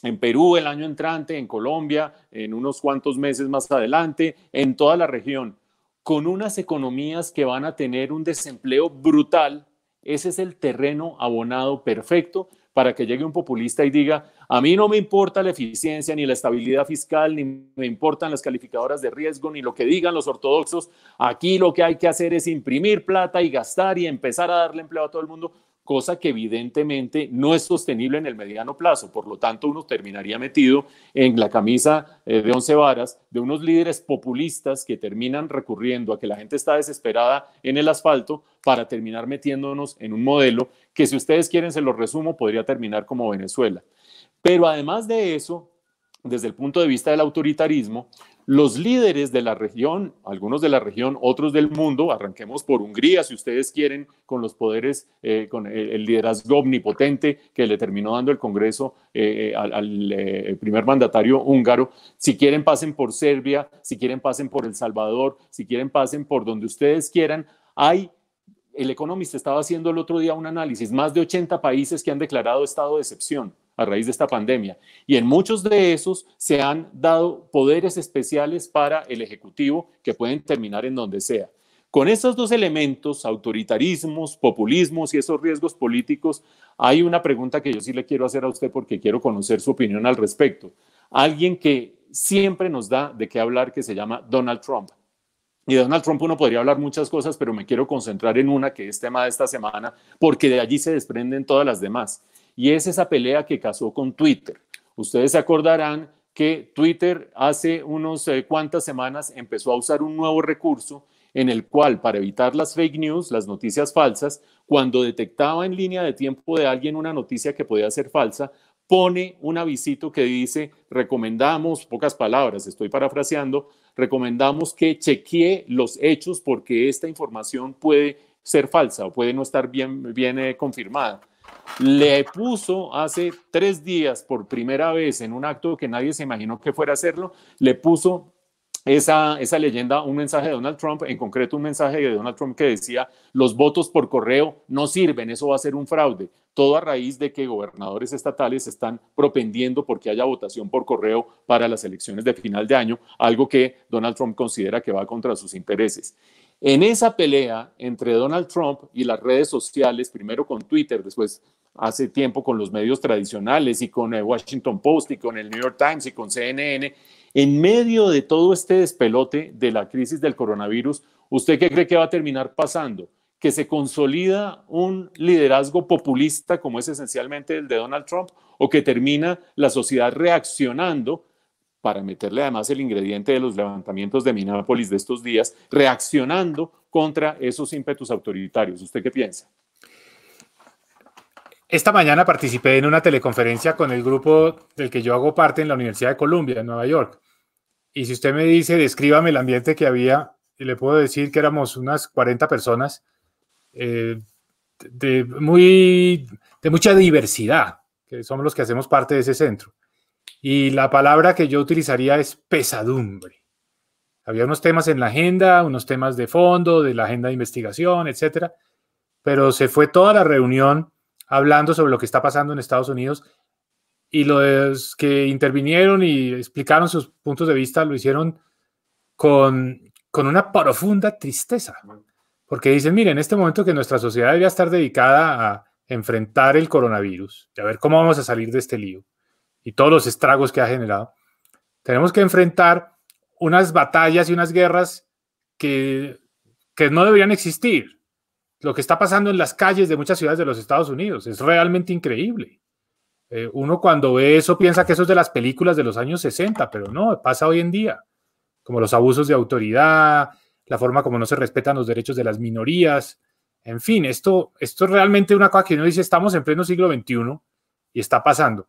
B: en Perú el año entrante, en Colombia, en unos cuantos meses más adelante, en toda la región, con unas economías que van a tener un desempleo brutal. Ese es el terreno abonado perfecto para que llegue un populista y diga, a mí no me importa la eficiencia ni la estabilidad fiscal, ni me importan las calificadoras de riesgo, ni lo que digan los ortodoxos. Aquí lo que hay que hacer es imprimir plata y gastar y empezar a darle empleo a todo el mundo, cosa que evidentemente no es sostenible en el mediano plazo. Por lo tanto, uno terminaría metido en la camisa de 11 varas de unos líderes populistas que terminan recurriendo a que la gente está desesperada en el asfalto para terminar metiéndonos en un modelo que, si ustedes quieren, se lo resumo, podría terminar como Venezuela. Pero además de eso, desde el punto de vista del autoritarismo, los líderes de la región, algunos de la región, otros del mundo, arranquemos por Hungría, si ustedes quieren, con los poderes, con el liderazgo omnipotente que le terminó dando el Congreso al primer mandatario húngaro, si quieren pasen por Serbia, si quieren pasen por El Salvador, si quieren pasen por donde ustedes quieran. El Economist estaba haciendo el otro día un análisis, más de 80 países que han declarado estado de excepción a raíz de esta pandemia. Y en muchos de esos se han dado poderes especiales para el Ejecutivo que pueden terminar en donde sea. Con estos dos elementos, autoritarismos, populismos y esos riesgos políticos, hay una pregunta que yo sí le quiero hacer a usted porque quiero conocer su opinión al respecto. Alguien que siempre nos da de qué hablar, que se llama Donald Trump. Y de Donald Trump uno podría hablar muchas cosas, pero me quiero concentrar en una que es tema de esta semana, porque de allí se desprenden todas las demás. Y es esa pelea que casó con Twitter. Ustedes se acordarán que Twitter hace unos cuantas semanas empezó a usar un nuevo recurso en el cual, para evitar las fake news, las noticias falsas, cuando detectaba en línea de tiempo de alguien una noticia que podía ser falsa, pone un avisito que dice, recomendamos, pocas palabras, estoy parafraseando, recomendamos que chequee los hechos porque esta información puede ser falsa o puede no estar bien confirmada. Le puso hace 3 días, por primera vez, en un acto que nadie se imaginó que fuera a hacerlo, le puso esa leyenda, un mensaje de Donald Trump, en concreto un mensaje de Donald Trump que decía, los votos por correo no sirven, eso va a ser un fraude. Todo a raíz de que gobernadores estatales están propendiendo porque haya votación por correo para las elecciones de final de año, algo que Donald Trump considera que va contra sus intereses. En esa pelea entre Donald Trump y las redes sociales, primero con Twitter, después hace tiempo con los medios tradicionales y con el Washington Post y con el New York Times y con CNN, en medio de todo este despelote de la crisis del coronavirus, ¿usted qué cree que va a terminar pasando? ¿Que se consolida un liderazgo populista como es esencialmente el de Donald Trump o que termina la sociedad reaccionando, para meterle además el ingrediente de los levantamientos de Minneapolis de estos días, reaccionando contra esos ímpetus autoritarios? ¿Usted qué piensa?
A: Esta mañana participé en una teleconferencia con el grupo del que yo hago parte en la Universidad de Columbia, en Nueva York. Y si usted me dice, descríbame el ambiente que había, le puedo decir que éramos unas 40 personas de mucha diversidad, que somos los que hacemos parte de ese centro. Y la palabra que yo utilizaría es pesadumbre. Había unos temas en la agenda, unos temas de fondo, de la agenda de investigación, etcétera, pero se fue toda la reunión hablando sobre lo que está pasando en Estados Unidos, y los que intervinieron y explicaron sus puntos de vista lo hicieron con una profunda tristeza, porque dicen, mire, en este momento que nuestra sociedad debería estar dedicada a enfrentar el coronavirus y a ver cómo vamos a salir de este lío y todos los estragos que ha generado, tenemos que enfrentar unas batallas y unas guerras que no deberían existir. Lo que está pasando en las calles de muchas ciudades de los Estados Unidos es realmente increíble. Uno cuando ve eso piensa que eso es de las películas de los años 60, pero no, pasa hoy en día. Como los abusos de autoridad, la forma como no se respetan los derechos de las minorías. En fin, esto es realmente una cosa que uno dice, estamos en pleno siglo XXI y está pasando.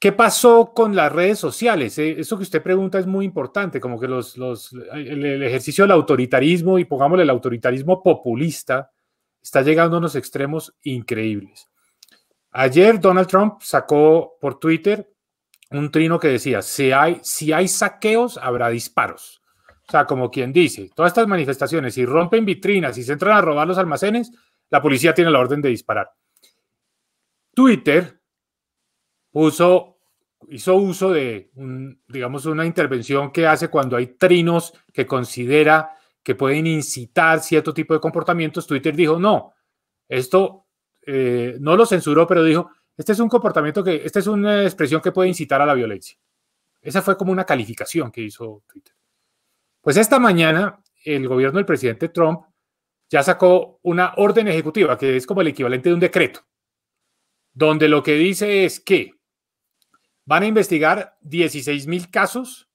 A: ¿Qué pasó con las redes sociales? Eso que usted pregunta es muy importante, como que el ejercicio del autoritarismo, y pongámosle el autoritarismo populista, está llegando a unos extremos increíbles. Ayer Donald Trump sacó por Twitter un trino que decía, si hay saqueos, habrá disparos. O sea, como quien dice, todas estas manifestaciones, si rompen vitrinas, si se entran a robar los almacenes, la policía tiene la orden de disparar. Twitter hizo uso de, digamos, una intervención que hace cuando hay trinos que considera que pueden incitar cierto tipo de comportamientos. Twitter dijo, no, esto no lo censuró, pero dijo, este es un comportamiento esta es una expresión que puede incitar a la violencia. Esa fue como una calificación que hizo Twitter. Pues esta mañana el gobierno del presidente Trump ya sacó una orden ejecutiva, que es como el equivalente de un decreto, donde lo que dice es que van a investigar 16,000 casos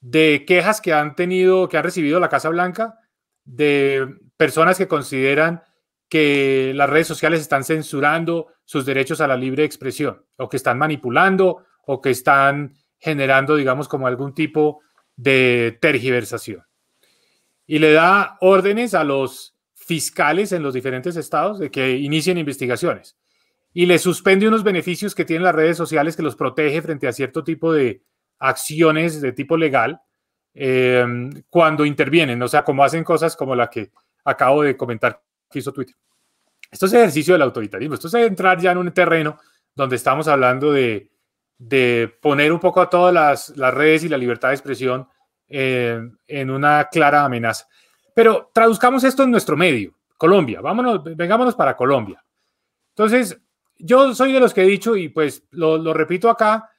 A: de quejas que han recibido la Casa Blanca de personas que consideran que las redes sociales están censurando sus derechos a la libre expresión, o que están manipulando, o que están generando, digamos, como algún tipo de tergiversación. Y le da órdenes a los fiscales en los diferentes estados de que inicien investigaciones. Y le suspende unos beneficios que tienen las redes sociales que los protege frente a cierto tipo de acciones de tipo legal cuando intervienen, o sea, como hacen cosas como la que acabo de comentar que hizo Twitter. Esto es ejercicio del autoritarismo, esto es entrar ya en un terreno donde estamos hablando de poner un poco a todas las redes y la libertad de expresión en una clara amenaza. Pero traduzcamos esto en nuestro medio, Colombia, vengámonos para Colombia. Entonces, yo soy de los que he dicho, y pues lo repito acá,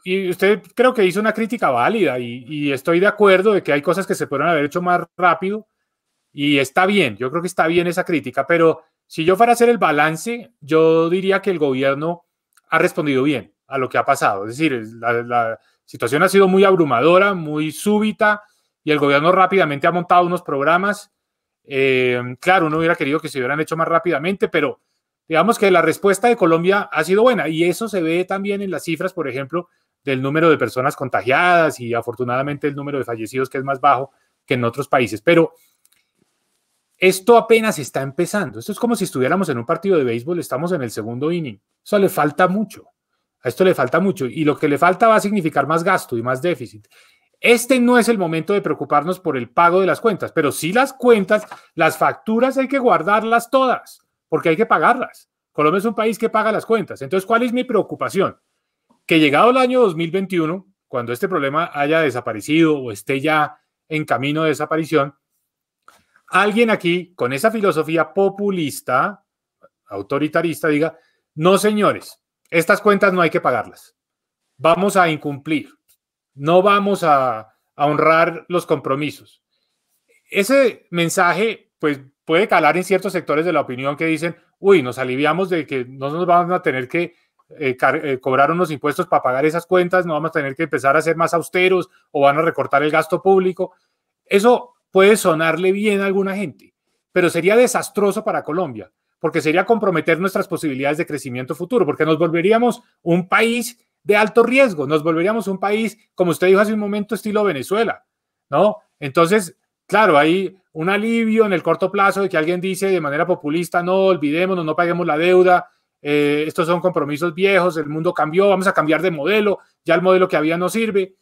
A: y usted creo que hizo una crítica válida y estoy de acuerdo de que hay cosas que se podrían haber hecho más rápido y está bien, yo creo que está bien esa crítica, pero si yo fuera a hacer el balance, yo diría que el gobierno ha respondido bien a lo que ha pasado. Es decir, la situación ha sido muy abrumadora, muy súbita y el gobierno rápidamente ha montado unos programas. Claro, uno hubiera querido que se hubieran hecho más rápidamente, pero digamos que la respuesta de Colombia ha sido buena y eso se ve también en las cifras, por ejemplo, del número de personas contagiadas y afortunadamente el número de fallecidos, que es más bajo que en otros países. Pero esto apenas está empezando. Esto es como si estuviéramos en un partido de béisbol, estamos en el segundo inning. Eso le falta mucho. A esto le falta mucho y lo que le falta va a significar más gasto y más déficit. Este no es el momento de preocuparnos por el pago de las cuentas, pero sí las cuentas, las facturas hay que guardarlas todas, porque hay que pagarlas. Colombia es un país que paga las cuentas. Entonces, ¿cuál es mi preocupación? Que llegado el año 2021, cuando este problema haya desaparecido o esté ya en camino de desaparición, alguien aquí con esa filosofía populista, autoritarista, diga, no señores, estas cuentas no hay que pagarlas. Vamos a incumplir. No vamos a honrar los compromisos. Ese mensaje, pues, puede calar en ciertos sectores de la opinión que dicen, uy, nos aliviamos de que no nos vamos a tener que cobrar unos impuestos para pagar esas cuentas, no vamos a tener que empezar a ser más austeros o van a recortar el gasto público. Eso puede sonarle bien a alguna gente, pero sería desastroso para Colombia, porque sería comprometer nuestras posibilidades de crecimiento futuro, porque nos volveríamos un país de alto riesgo, nos volveríamos un país, como usted dijo hace un momento, estilo Venezuela, ¿no? Entonces, claro, hay un alivio en el corto plazo de que alguien dice de manera populista, no olvidémonos, no paguemos la deuda, estos son compromisos viejos, el mundo cambió, vamos a cambiar de modelo, ya el modelo que había no sirve.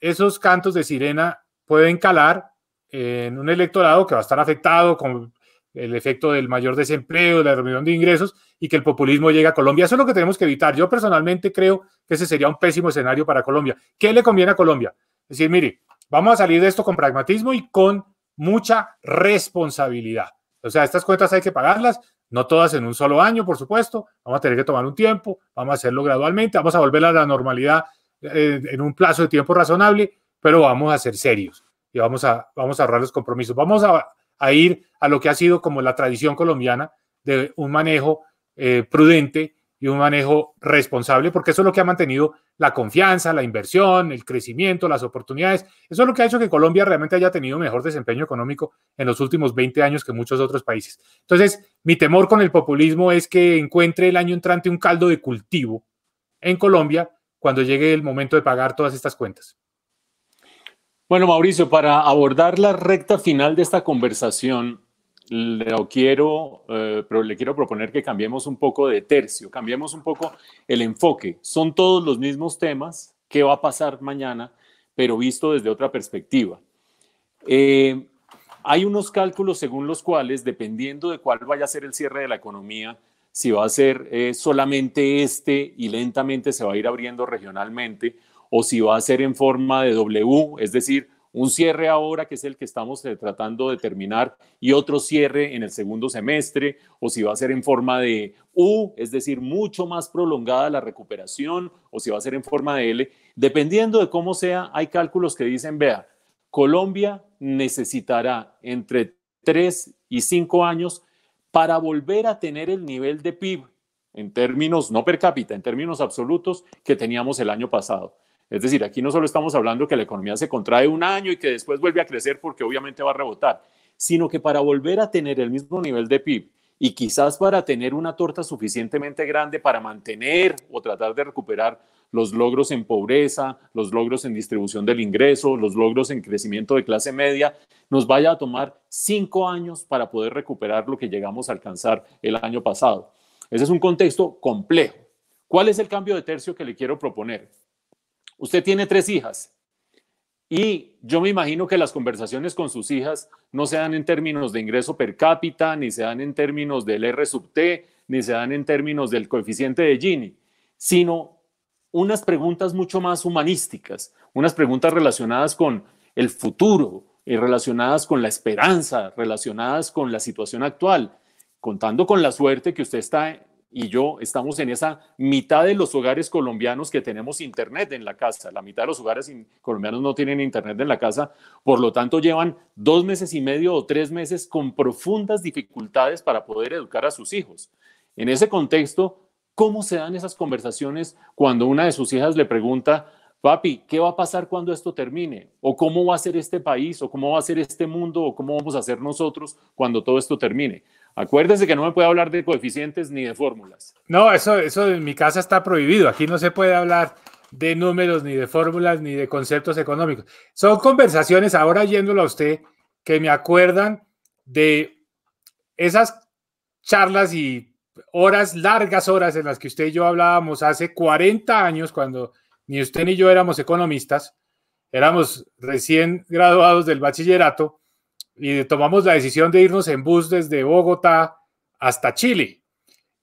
A: Esos cantos de sirena pueden calar en un electorado que va a estar afectado con el efecto del mayor desempleo, de la reducción de ingresos y que el populismo llegue a Colombia. Eso es lo que tenemos que evitar. Yo personalmente creo que ese sería un pésimo escenario para Colombia. ¿Qué le conviene a Colombia? Es decir, mire, vamos a salir de esto con pragmatismo y con mucha responsabilidad. O sea, estas cuentas hay que pagarlas, no todas en un solo año, por supuesto. Vamos a tener que tomar un tiempo, vamos a hacerlo gradualmente, vamos a volver a la normalidad en un plazo de tiempo razonable, pero vamos a ser serios y vamos a ahorrar los compromisos. Vamos a ir a lo que ha sido como la tradición colombiana de un manejo prudente y un manejo responsable, porque eso es lo que ha mantenido la confianza, la inversión, el crecimiento, las oportunidades. Eso es lo que ha hecho que Colombia realmente haya tenido mejor desempeño económico en los últimos 20 años que muchos otros países. Entonces, mi temor con el populismo es que encuentre el año entrante un caldo de cultivo en Colombia cuando llegue el momento de pagar todas estas cuentas.
B: Bueno, Mauricio, para abordar la recta final de esta conversación, le quiero proponer que cambiemos un poco de tercio, cambiemos un poco el enfoque. Son todos los mismos temas, qué va a pasar mañana, pero visto desde otra perspectiva. Hay unos cálculos según los cuales, dependiendo de cuál vaya a ser el cierre de la economía, si va a ser solamente y lentamente se va a ir abriendo regionalmente, o si va a ser en forma de W, es decir, un cierre ahora, que es el que estamos tratando de terminar, y otro cierre en el segundo semestre, o si va a ser en forma de U, es decir, mucho más prolongada la recuperación, o si va a ser en forma de L. Dependiendo de cómo sea, hay cálculos que dicen, vea, Colombia necesitará entre 3 y 5 años para volver a tener el nivel de PIB, en términos no per cápita, en términos absolutos, que teníamos el año pasado. Es decir, aquí no solo estamos hablando que la economía se contrae un año y que después vuelve a crecer porque obviamente va a rebotar, sino que para volver a tener el mismo nivel de PIB y quizás para tener una torta suficientemente grande para mantener o tratar de recuperar los logros en pobreza, los logros en distribución del ingreso, los logros en crecimiento de clase media, nos vaya a tomar 5 años para poder recuperar lo que llegamos a alcanzar el año pasado. Ese es un contexto complejo. ¿Cuál es el cambio de tercio que le quiero proponer? Usted tiene 3 hijas y yo me imagino que las conversaciones con sus hijas no se dan en términos de ingreso per cápita, ni se dan en términos del R sub T, ni se dan en términos del coeficiente de Gini, sino unas preguntas mucho más humanísticas, unas preguntas relacionadas con el futuro, relacionadas con la esperanza, relacionadas con la situación actual, contando con la suerte que usted y yo estamos en esa mitad de los hogares colombianos que tenemos internet en la casa. La mitad de los hogares colombianos no tienen internet en la casa, por lo tanto llevan 2 meses y medio o 3 meses con profundas dificultades para poder educar a sus hijos. En ese contexto, ¿cómo se dan esas conversaciones cuando una de sus hijas le pregunta, papi, ¿qué va a pasar cuando esto termine? ¿O cómo va a ser este país? ¿O cómo va a ser este mundo? ¿O cómo vamos a ser nosotros cuando todo esto termine? Acuérdese que no me puede hablar de coeficientes ni de fórmulas.
A: No, eso en mi casa está prohibido. Aquí no se puede hablar de números, ni de fórmulas, ni de conceptos económicos. Son conversaciones, ahora yéndolo a usted, que me acuerdan de esas charlas y horas, largas horas en las que usted y yo hablábamos hace 40 años, cuando ni usted ni yo éramos economistas, éramos recién graduados del bachillerato y tomamos la decisión de irnos en bus desde Bogotá hasta Chile.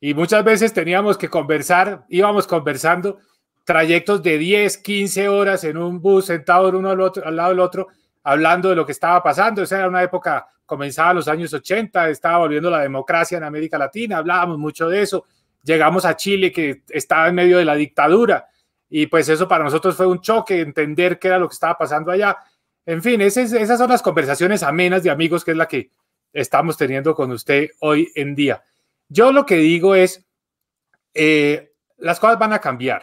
A: Y muchas veces teníamos que conversar, íbamos conversando trayectos de 10, 15 horas en un bus sentado uno al lado del otro, hablando de lo que estaba pasando. Esa era una época, comenzaba en los años 80, estaba volviendo la democracia en América Latina, hablábamos mucho de eso. Llegamos a Chile, que estaba en medio de la dictadura, y pues eso para nosotros fue un choque, entender qué era lo que estaba pasando allá. En fin, esas son las conversaciones amenas de amigos, que es la que estamos teniendo con usted hoy en día. Yo lo que digo es, las cosas van a cambiar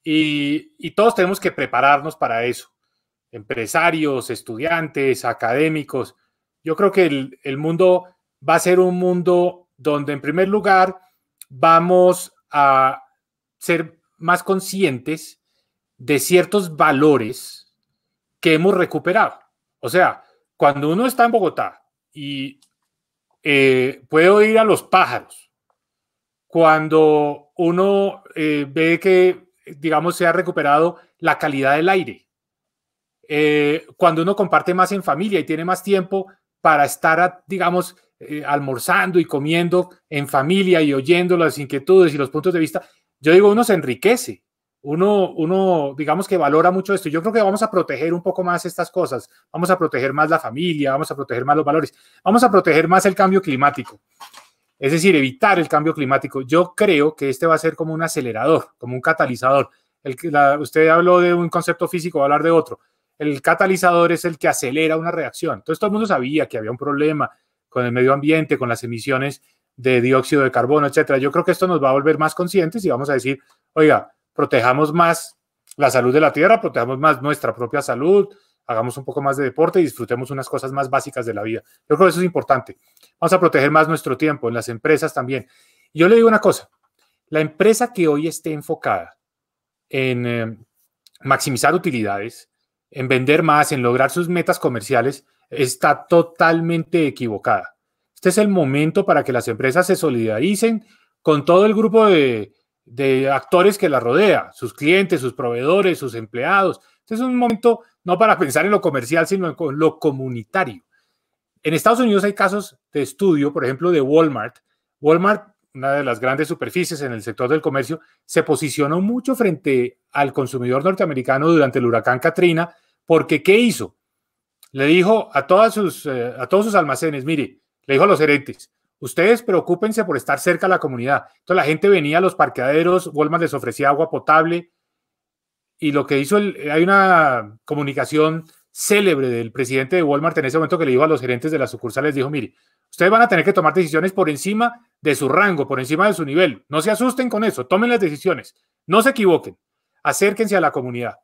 A: y todos tenemos que prepararnos para eso. Empresarios, estudiantes, académicos. Yo creo que el mundo va a ser un mundo donde, en primer lugar, vamos a ser más conscientes de ciertos valores que hemos recuperado. O sea, cuando uno está en Bogotá y puede oír a los pájaros, cuando uno ve que, digamos, se ha recuperado la calidad del aire, cuando uno comparte más en familia y tiene más tiempo para estar, digamos, almorzando y comiendo en familia y oyendo las inquietudes y los puntos de vista, yo digo, uno se enriquece. Uno, digamos que valora mucho esto. Yo creo que vamos a proteger un poco más estas cosas. Vamos a proteger más la familia, vamos a proteger más los valores, vamos a proteger más el cambio climático. Es decir, evitar el cambio climático. Yo creo que este va a ser como un acelerador, como un catalizador. Usted habló de un concepto físico, va a hablar de otro. El catalizador es el que acelera una reacción. Entonces todo el mundo sabía que había un problema con el medio ambiente, con las emisiones de dióxido de carbono, etcétera. Yo creo que esto nos va a volver más conscientes y vamos a decir, oiga, protejamos más la salud de la tierra, protejamos más nuestra propia salud, hagamos un poco más de deporte y disfrutemos unas cosas más básicas de la vida. Yo creo que eso es importante. Vamos a proteger más nuestro tiempo, en las empresas también. Y yo le digo una cosa, la empresa que hoy esté enfocada en maximizar utilidades, en vender más, en lograr sus metas comerciales, está totalmente equivocada. Este es el momento para que las empresas se solidaricen con todo el grupo de actores que la rodea, sus clientes, sus proveedores, sus empleados. Este es un momento no para pensar en lo comercial, sino en lo comunitario. En Estados Unidos hay casos de estudio, por ejemplo, de Walmart. Walmart, una de las grandes superficies en el sector del comercio, se posicionó mucho frente al consumidor norteamericano durante el huracán Katrina, porque ¿qué hizo? Le dijo a todos sus almacenes, mire, le dijo a los gerentes, ustedes preocúpense por estar cerca de la comunidad. Entonces la gente venía a los parqueaderos, Walmart les ofrecía agua potable y lo que hizo, hay una comunicación célebre del presidente de Walmart en ese momento que le dijo a los gerentes de las sucursales, dijo, mire, ustedes van a tener que tomar decisiones por encima de su rango, por encima de su nivel. No se asusten con eso, tomen las decisiones, no se equivoquen, acérquense a la comunidad.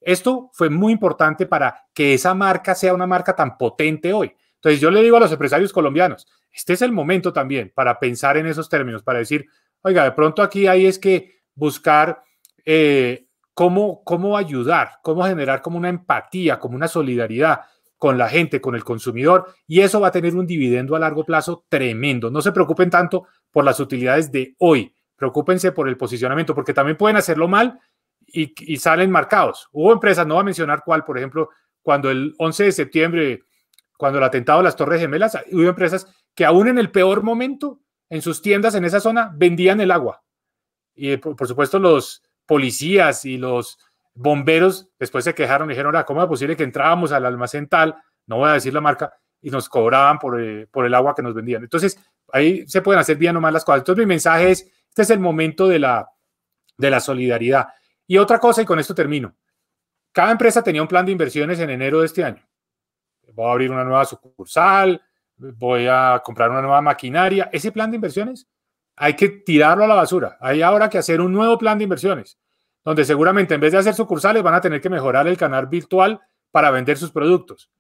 A: Esto fue muy importante para que esa marca sea una marca tan potente hoy. Entonces yo le digo a los empresarios colombianos, este es el momento también para pensar en esos términos, para decir, oiga, de pronto aquí hay es que buscar cómo ayudar, cómo generar como una empatía, como una solidaridad con la gente, con el consumidor, y eso va a tener un dividendo a largo plazo tremendo. No se preocupen tanto por las utilidades de hoy, preocúpense por el posicionamiento, porque también pueden hacerlo mal y salen marcados. Hubo empresas, no voy a mencionar cuál, por ejemplo, cuando el 11 de septiembre, cuando el atentado a las Torres Gemelas, hubo empresas que aún en el peor momento, en sus tiendas en esa zona, vendían el agua. Y por supuesto los policías y los bomberos después se quejaron, dijeron, ¿cómo es posible que entrábamos al almacén tal, no voy a decir la marca, y nos cobraban por el agua que nos vendían? Entonces, ahí se pueden hacer bien o mal las cosas. Entonces, mi mensaje es, este es el momento de la solidaridad. Y otra cosa, y con esto termino, cada empresa tenía un plan de inversiones en enero de este año. Voy a abrir una nueva sucursal, voy a comprar una nueva maquinaria. Ese plan de inversiones hay que tirarlo a la basura. Hay ahora que hacer un nuevo plan de inversiones, donde seguramente en vez de hacer sucursales van a tener que mejorar el canal virtual para vender sus productos.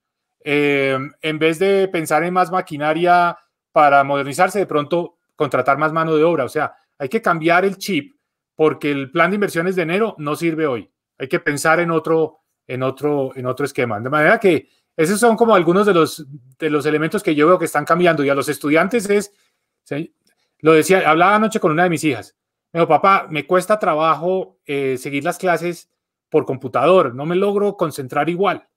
A: En vez de pensar en más maquinaria para modernizarse, de pronto contratar más mano de obra. O sea, hay que cambiar el chip porque el plan de inversiones de enero no sirve hoy. Hay que pensar en otro esquema. De manera que esos son como algunos de los elementos que yo veo que están cambiando. Y a los estudiantes ¿sí? Lo decía, hablaba anoche con una de mis hijas. Me dijo, papá, me cuesta trabajo seguir las clases por computador, no me logro concentrar igual.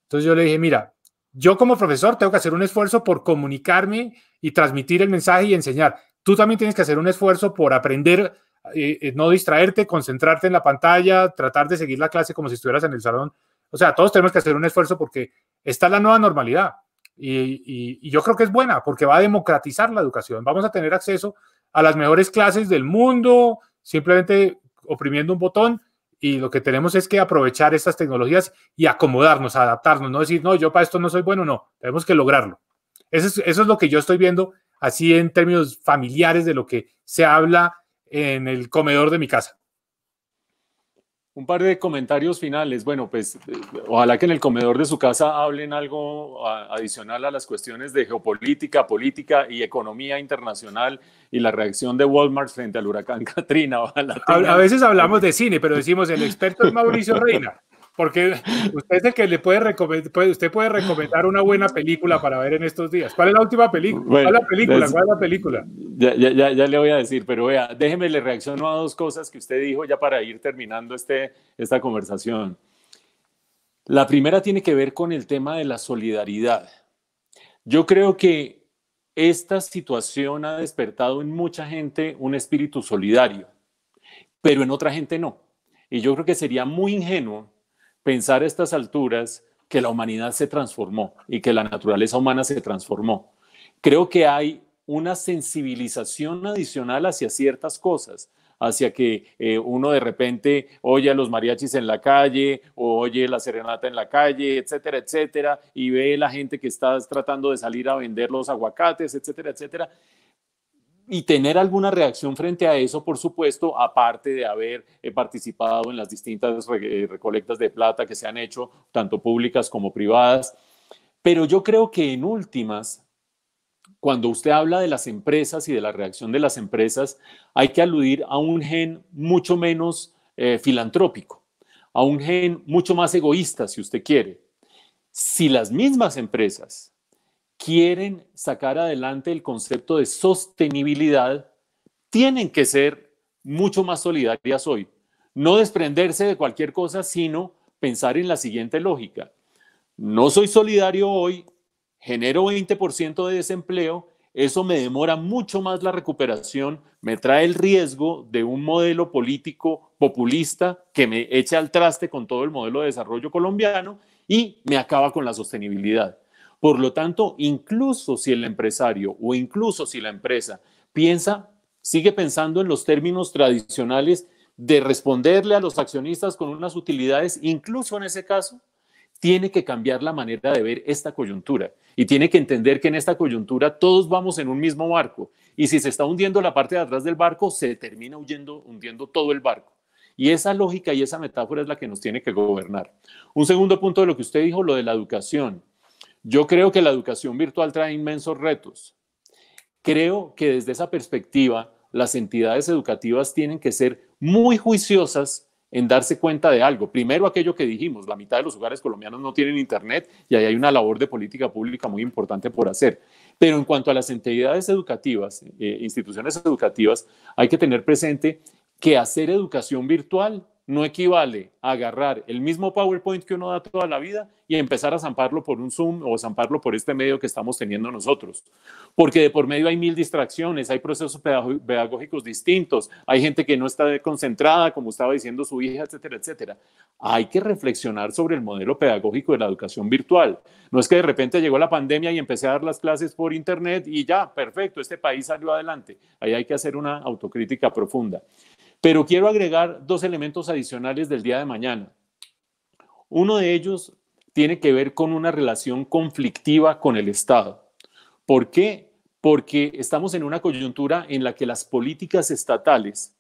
A: Entonces yo le dije, mira, yo como profesor tengo que hacer un esfuerzo por comunicarme y transmitir el mensaje y enseñar. Tú también tienes que hacer un esfuerzo por aprender, no distraerte, concentrarte en la pantalla, tratar de seguir la clase como si estuvieras en el salón. O sea, todos tenemos que hacer un esfuerzo porque esta es la nueva normalidad. Y yo creo que es buena porque va a democratizar la educación. Vamos a tener acceso a las mejores clases del mundo simplemente oprimiendo un botón, y lo que tenemos es que aprovechar estas tecnologías y acomodarnos, adaptarnos, no decir, no, yo para esto no soy bueno, no, tenemos que lograrlo. Eso es lo que yo estoy viendo así en términos familiares de lo que se habla en el comedor de mi casa.
B: Un par de comentarios finales. Bueno, pues ojalá que en el comedor de su casa hablen algo adicional a las cuestiones de geopolítica, política y economía internacional y la reacción de Walmart frente al huracán Katrina.
A: A veces hablamos de cine, pero decimos el experto es Mauricio Reina, porque usted es el que le puede recomendar una buena película para ver en estos días. ¿Cuál es la última película?
B: Bueno,
A: ¿Cuál es la película?
B: Ya le voy a decir, pero vea, déjeme le reacciono a dos cosas que usted dijo ya para ir terminando esta conversación. La primera tiene que ver con el tema de la solidaridad. Yo creo que esta situación ha despertado en mucha gente un espíritu solidario, pero en otra gente no. Y yo creo que sería muy ingenuo pensar a estas alturas que la humanidad se transformó y que la naturaleza humana se transformó. Creo que hay una sensibilización adicional hacia ciertas cosas, hacia que uno de repente oye a los mariachis en la calle o oye la serenata en la calle, etcétera, etcétera, y ve la gente que está tratando de salir a vender los aguacates, etcétera, etcétera. y tener alguna reacción frente a eso, por supuesto, aparte de haber participado en las distintas recolectas de plata que se han hecho, tanto públicas como privadas. Pero yo creo que en últimas, cuando usted habla de las empresas y de la reacción de las empresas, hay que aludir a un gen mucho menos filantrópico, a un gen mucho más egoísta, si usted quiere. Si las mismas empresas quieren sacar adelante el concepto de sostenibilidad, tienen que ser mucho más solidarias hoy. No desprenderse de cualquier cosa, sino pensar en la siguiente lógica. No soy solidario hoy, genero 20% de desempleo, eso me demora mucho más la recuperación, me trae el riesgo de un modelo político populista que me echa al traste con todo el modelo de desarrollo colombiano y me acaba con la sostenibilidad. Por lo tanto, incluso si el empresario o incluso si la empresa sigue pensando en los términos tradicionales de responderle a los accionistas con unas utilidades, incluso en ese caso, tiene que cambiar la manera de ver esta coyuntura y tiene que entender que en esta coyuntura todos vamos en un mismo barco y si se está hundiendo la parte de atrás del barco, se termina hundiendo todo el barco. Y esa lógica y esa metáfora es la que nos tiene que gobernar. Un segundo punto de lo que usted dijo, lo de la educación. Yo creo que la educación virtual trae inmensos retos. Creo que desde esa perspectiva, las entidades educativas tienen que ser muy juiciosas en darse cuenta de algo. Primero, aquello que dijimos, la mitad de los hogares colombianos no tienen internet y ahí hay una labor de política pública muy importante por hacer. Pero en cuanto a las entidades educativas, instituciones educativas, hay que tener presente que hacer educación virtual no equivale a agarrar el mismo PowerPoint que uno da toda la vida y empezar a zamparlo por un Zoom o zamparlo por este medio que estamos teniendo nosotros. Porque de por medio hay mil distracciones, hay procesos pedagógicos distintos, hay gente que no está concentrada, como estaba diciendo su hija, etcétera, etcétera. Hay que reflexionar sobre el modelo pedagógico de la educación virtual. No es que de repente llegó la pandemia y empecé a dar las clases por internet y ya, perfecto, este país salió adelante. Ahí hay que hacer una autocrítica profunda. Pero quiero agregar dos elementos adicionales del día de mañana. Uno de ellos tiene que ver con una relación conflictiva con el Estado. ¿Por qué? Porque estamos en una coyuntura en la que las políticas estatales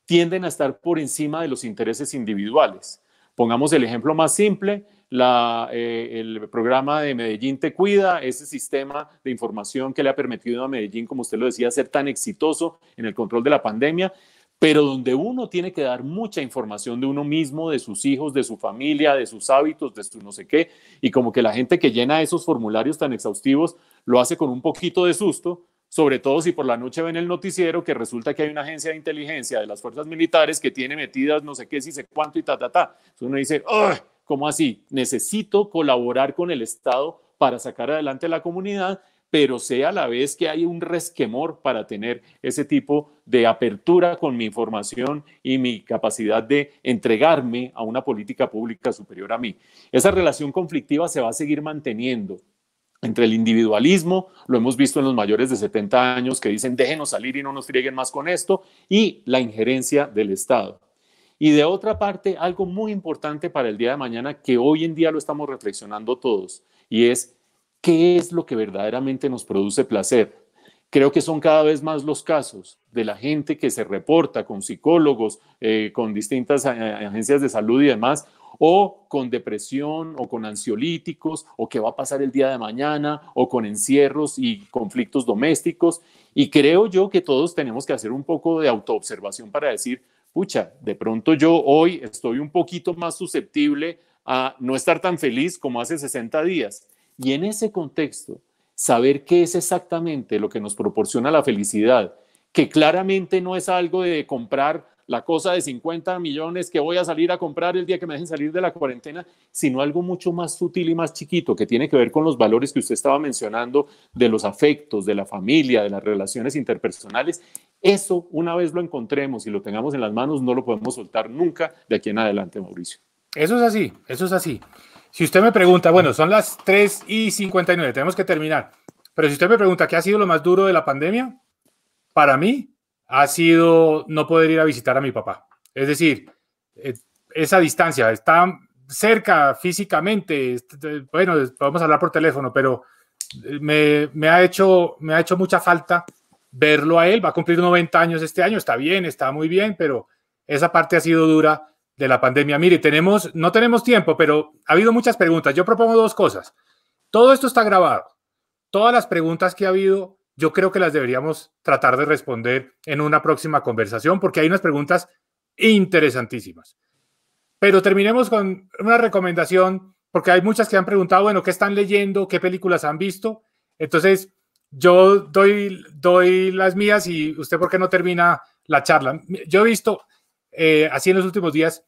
B: tienden a estar por encima de los intereses individuales. Pongamos el ejemplo más simple, el programa de Medellín Te Cuida, ese sistema de información que le ha permitido a Medellín, como usted lo decía, ser tan exitoso en el control de la pandemia, pero donde uno tiene que dar mucha información de uno mismo, de sus hijos, de su familia, de sus hábitos, de su no sé qué, y como que la gente que llena esos formularios tan exhaustivos lo hace con un poquito de susto, sobre todo si por la noche ven el noticiero que resulta que hay una agencia de inteligencia de las fuerzas militares que tiene metidas no sé qué, si sé cuánto y ta. Entonces uno dice, ¿cómo así? Necesito colaborar con el Estado para sacar adelante la comunidad, pero sé a la vez que hay un resquemor para tener ese tipo de apertura con mi información y mi capacidad de entregarme a una política pública superior a mí. Esa relación conflictiva se va a seguir manteniendo entre el individualismo, lo hemos visto en los mayores de 70 años que dicen déjenos salir y no nos frieguen más con esto, y la injerencia del Estado. Y de otra parte, algo muy importante para el día de mañana que hoy en día lo estamos reflexionando todos, y es ¿qué es lo que verdaderamente nos produce placer? Creo que son cada vez más los casos de la gente que se reporta con psicólogos, con distintas agencias de salud y demás, o con depresión, o con ansiolíticos, o qué va a pasar el día de mañana, o con encierros y conflictos domésticos. Y creo yo que todos tenemos que hacer un poco de autoobservación para decir, pucha, de pronto yo hoy estoy un poquito más susceptible a no estar tan feliz como hace 60 días. Y en ese contexto, saber qué es exactamente lo que nos proporciona la felicidad, que claramente no es algo de comprar la cosa de 50 millones que voy a salir a comprar el día que me dejen salir de la cuarentena, sino algo mucho más sutil y más chiquito que tiene que ver con los valores que usted estaba mencionando, de los afectos, de la familia, de las relaciones interpersonales. Eso, una vez lo encontremos y lo tengamos en las manos, no lo podemos soltar nunca de aquí en adelante, Mauricio.
A: Eso es así, eso es así. Si usted me pregunta, bueno, son las 3:59, tenemos que terminar, pero si usted me pregunta qué ha sido lo más duro de la pandemia, para mí ha sido no poder ir a visitar a mi papá. Es decir, esa distancia, está cerca físicamente, bueno, podemos hablar por teléfono, pero me ha hecho mucha falta verlo a él. Va a cumplir 90 años este año, está bien, está muy bien, pero esa parte ha sido dura de la pandemia. Mire, no tenemos tiempo, pero ha habido muchas preguntas. Yo propongo dos cosas. Todo esto está grabado. Todas las preguntas que ha habido, yo creo que las deberíamos tratar de responder en una próxima conversación, porque hay unas preguntas interesantísimas. Pero terminemos con una recomendación, porque hay muchas que han preguntado, bueno, ¿qué están leyendo? ¿Qué películas han visto? Entonces, yo doy las mías y usted, ¿por qué no termina la charla? Yo he visto, así en los últimos días,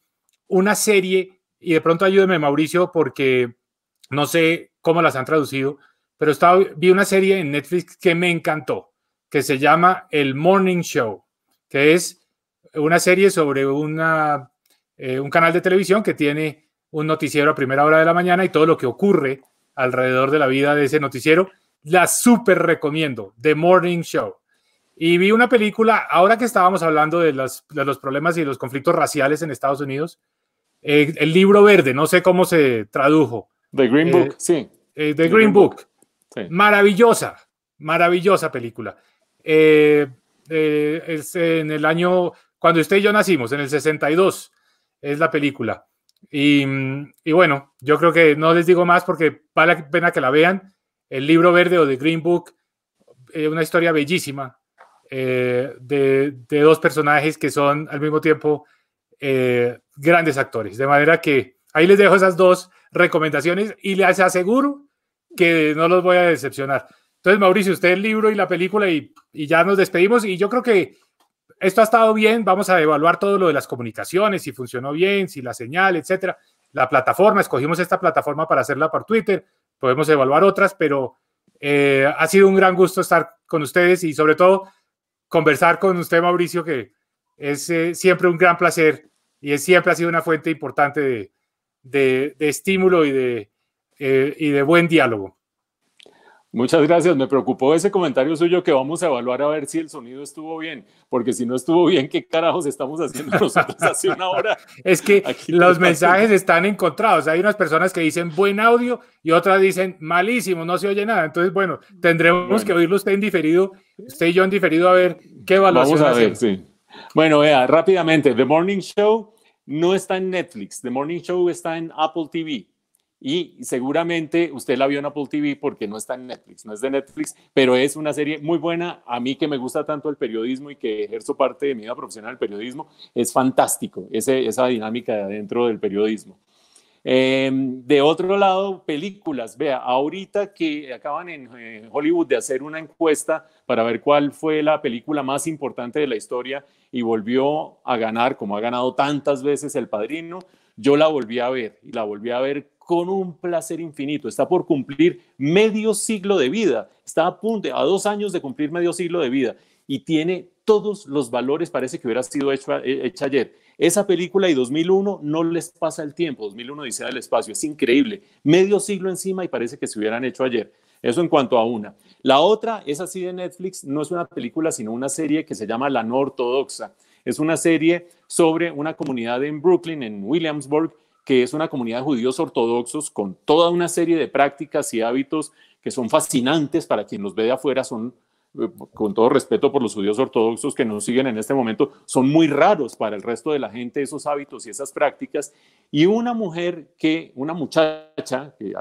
A: una serie, y de pronto ayúdeme, Mauricio, porque no sé cómo las han traducido, pero vi una serie en Netflix que me encantó, que se llama El Morning Show, que es una serie sobre un canal de televisión que tiene un noticiero a primera hora de la mañana y todo lo que ocurre alrededor de la vida de ese noticiero. La súper recomiendo, The Morning Show. Y vi una película, ahora que estábamos hablando de los problemas y los conflictos raciales en Estados Unidos, el libro verde, no sé cómo se tradujo.
B: The Green Book, sí.
A: The Green Book. Sí. Maravillosa película. Es en el año, cuando usted y yo nacimos, en el 62, es la película. Y bueno, yo creo que no les digo más porque vale la pena que la vean. El libro verde o The Green Book, una historia bellísima de dos personajes que son al mismo tiempo grandes actores. De manera que ahí les dejo esas dos recomendaciones y les aseguro que no los voy a decepcionar. Entonces, Mauricio, usted el libro y la película y ya nos despedimos. Y yo creo que esto ha estado bien. Vamos a evaluar todo lo de las comunicaciones, si funcionó bien, si la señal, etcétera. La plataforma, escogimos esta plataforma para hacerla por Twitter. Podemos evaluar otras, pero ha sido un gran gusto estar con ustedes y sobre todo conversar con usted, Mauricio, que es siempre un gran placer y siempre ha sido una fuente importante de estímulo y de buen diálogo.
B: Muchas gracias. Me preocupó ese comentario suyo que vamos a evaluar a ver si el sonido estuvo bien, porque si no estuvo bien, ¿qué carajos estamos haciendo nosotros hace una hora?
A: Es que los mensajes están encontrados. Hay unas personas que dicen buen audio y otras dicen malísimo, no se oye nada. Entonces, bueno, tendremos que oírlo usted en diferido, usted y yo en diferido, a ver qué evaluación
B: vamos a ver, sí. Bueno, vea, rápidamente, The Morning Show no está en Netflix. The Morning Show está en Apple TV. Y seguramente usted la vio en Apple TV porque no está en Netflix, no es de Netflix, pero es una serie muy buena. A mí que me gusta tanto el periodismo y que ejerzo parte de mi vida profesional el periodismo, es fantástico esa dinámica de adentro del periodismo. De otro lado, películas. Vea, ahorita que acaban en Hollywood de hacer una encuesta para ver cuál fue la película más importante de la historia y volvió a ganar, como ha ganado tantas veces El Padrino, yo la volví a ver y la volví a ver con un placer infinito. Está por cumplir medio siglo de vida, está a 2 años de cumplir medio siglo de vida y tiene todos los valores, parece que hubiera sido hecha ayer. Esa película y 2001 no les pasa el tiempo, 2001 Odisea del Espacio, es increíble, medio siglo encima y parece que se hubieran hecho ayer. Eso en cuanto a una. La otra es así de Netflix, no es una película sino una serie que se llama La No Ortodoxa. Es una serie sobre una comunidad en Brooklyn, en Williamsburg, que es una comunidad de judíos ortodoxos con toda una serie de prácticas y hábitos que son fascinantes para quien los ve de afuera. Son, con todo respeto por los judíos ortodoxos que nos siguen en este momento, son muy raros para el resto de la gente esos hábitos y esas prácticas. Y una muchacha que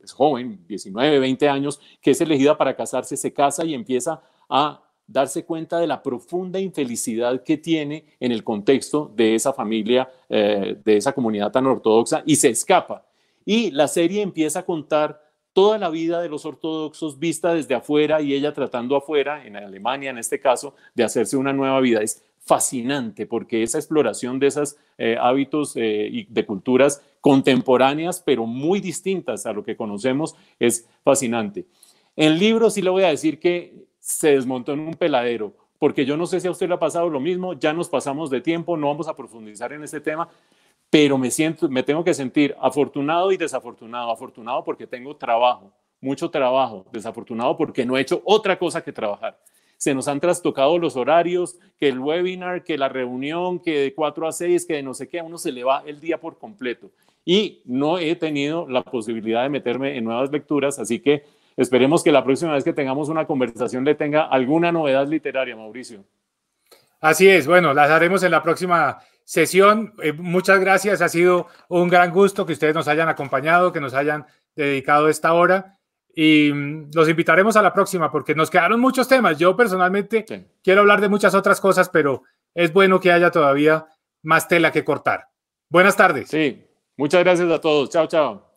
B: es joven, 19, 20 años, que es elegida para casarse, se casa y empieza a darse cuenta de la profunda infelicidad que tiene en el contexto de esa familia, de esa comunidad tan ortodoxa, y se escapa. Y la serie empieza a contar toda la vida de los ortodoxos vista desde afuera y ella tratando afuera, en Alemania en este caso, de hacerse una nueva vida. Es fascinante porque esa exploración de esos hábitos y de culturas contemporáneas, pero muy distintas a lo que conocemos, es fascinante. En libros sí le voy a decir que se desmontó en un peladero, porque yo no sé si a usted le ha pasado lo mismo, ya nos pasamos de tiempo, no vamos a profundizar en este tema, pero me tengo que sentir afortunado y desafortunado. Afortunado porque tengo trabajo, mucho trabajo, desafortunado porque no he hecho otra cosa que trabajar. Se nos han trastocado los horarios, que el webinar, que la reunión, que de 4 a 6, que de no sé qué, a uno se le va el día por completo. Y no he tenido la posibilidad de meterme en nuevas lecturas, así que esperemos que la próxima vez que tengamos una conversación le tenga alguna novedad literaria, Mauricio.
A: Así es, bueno, las haremos en la próxima sesión. Muchas gracias, ha sido un gran gusto que ustedes nos hayan acompañado, que nos hayan dedicado esta hora y los invitaremos a la próxima porque nos quedaron muchos temas. Yo personalmente quiero hablar de muchas otras cosas, pero es bueno que haya todavía más tela que cortar. Buenas tardes.
B: Sí, muchas gracias a todos. Chao, chao.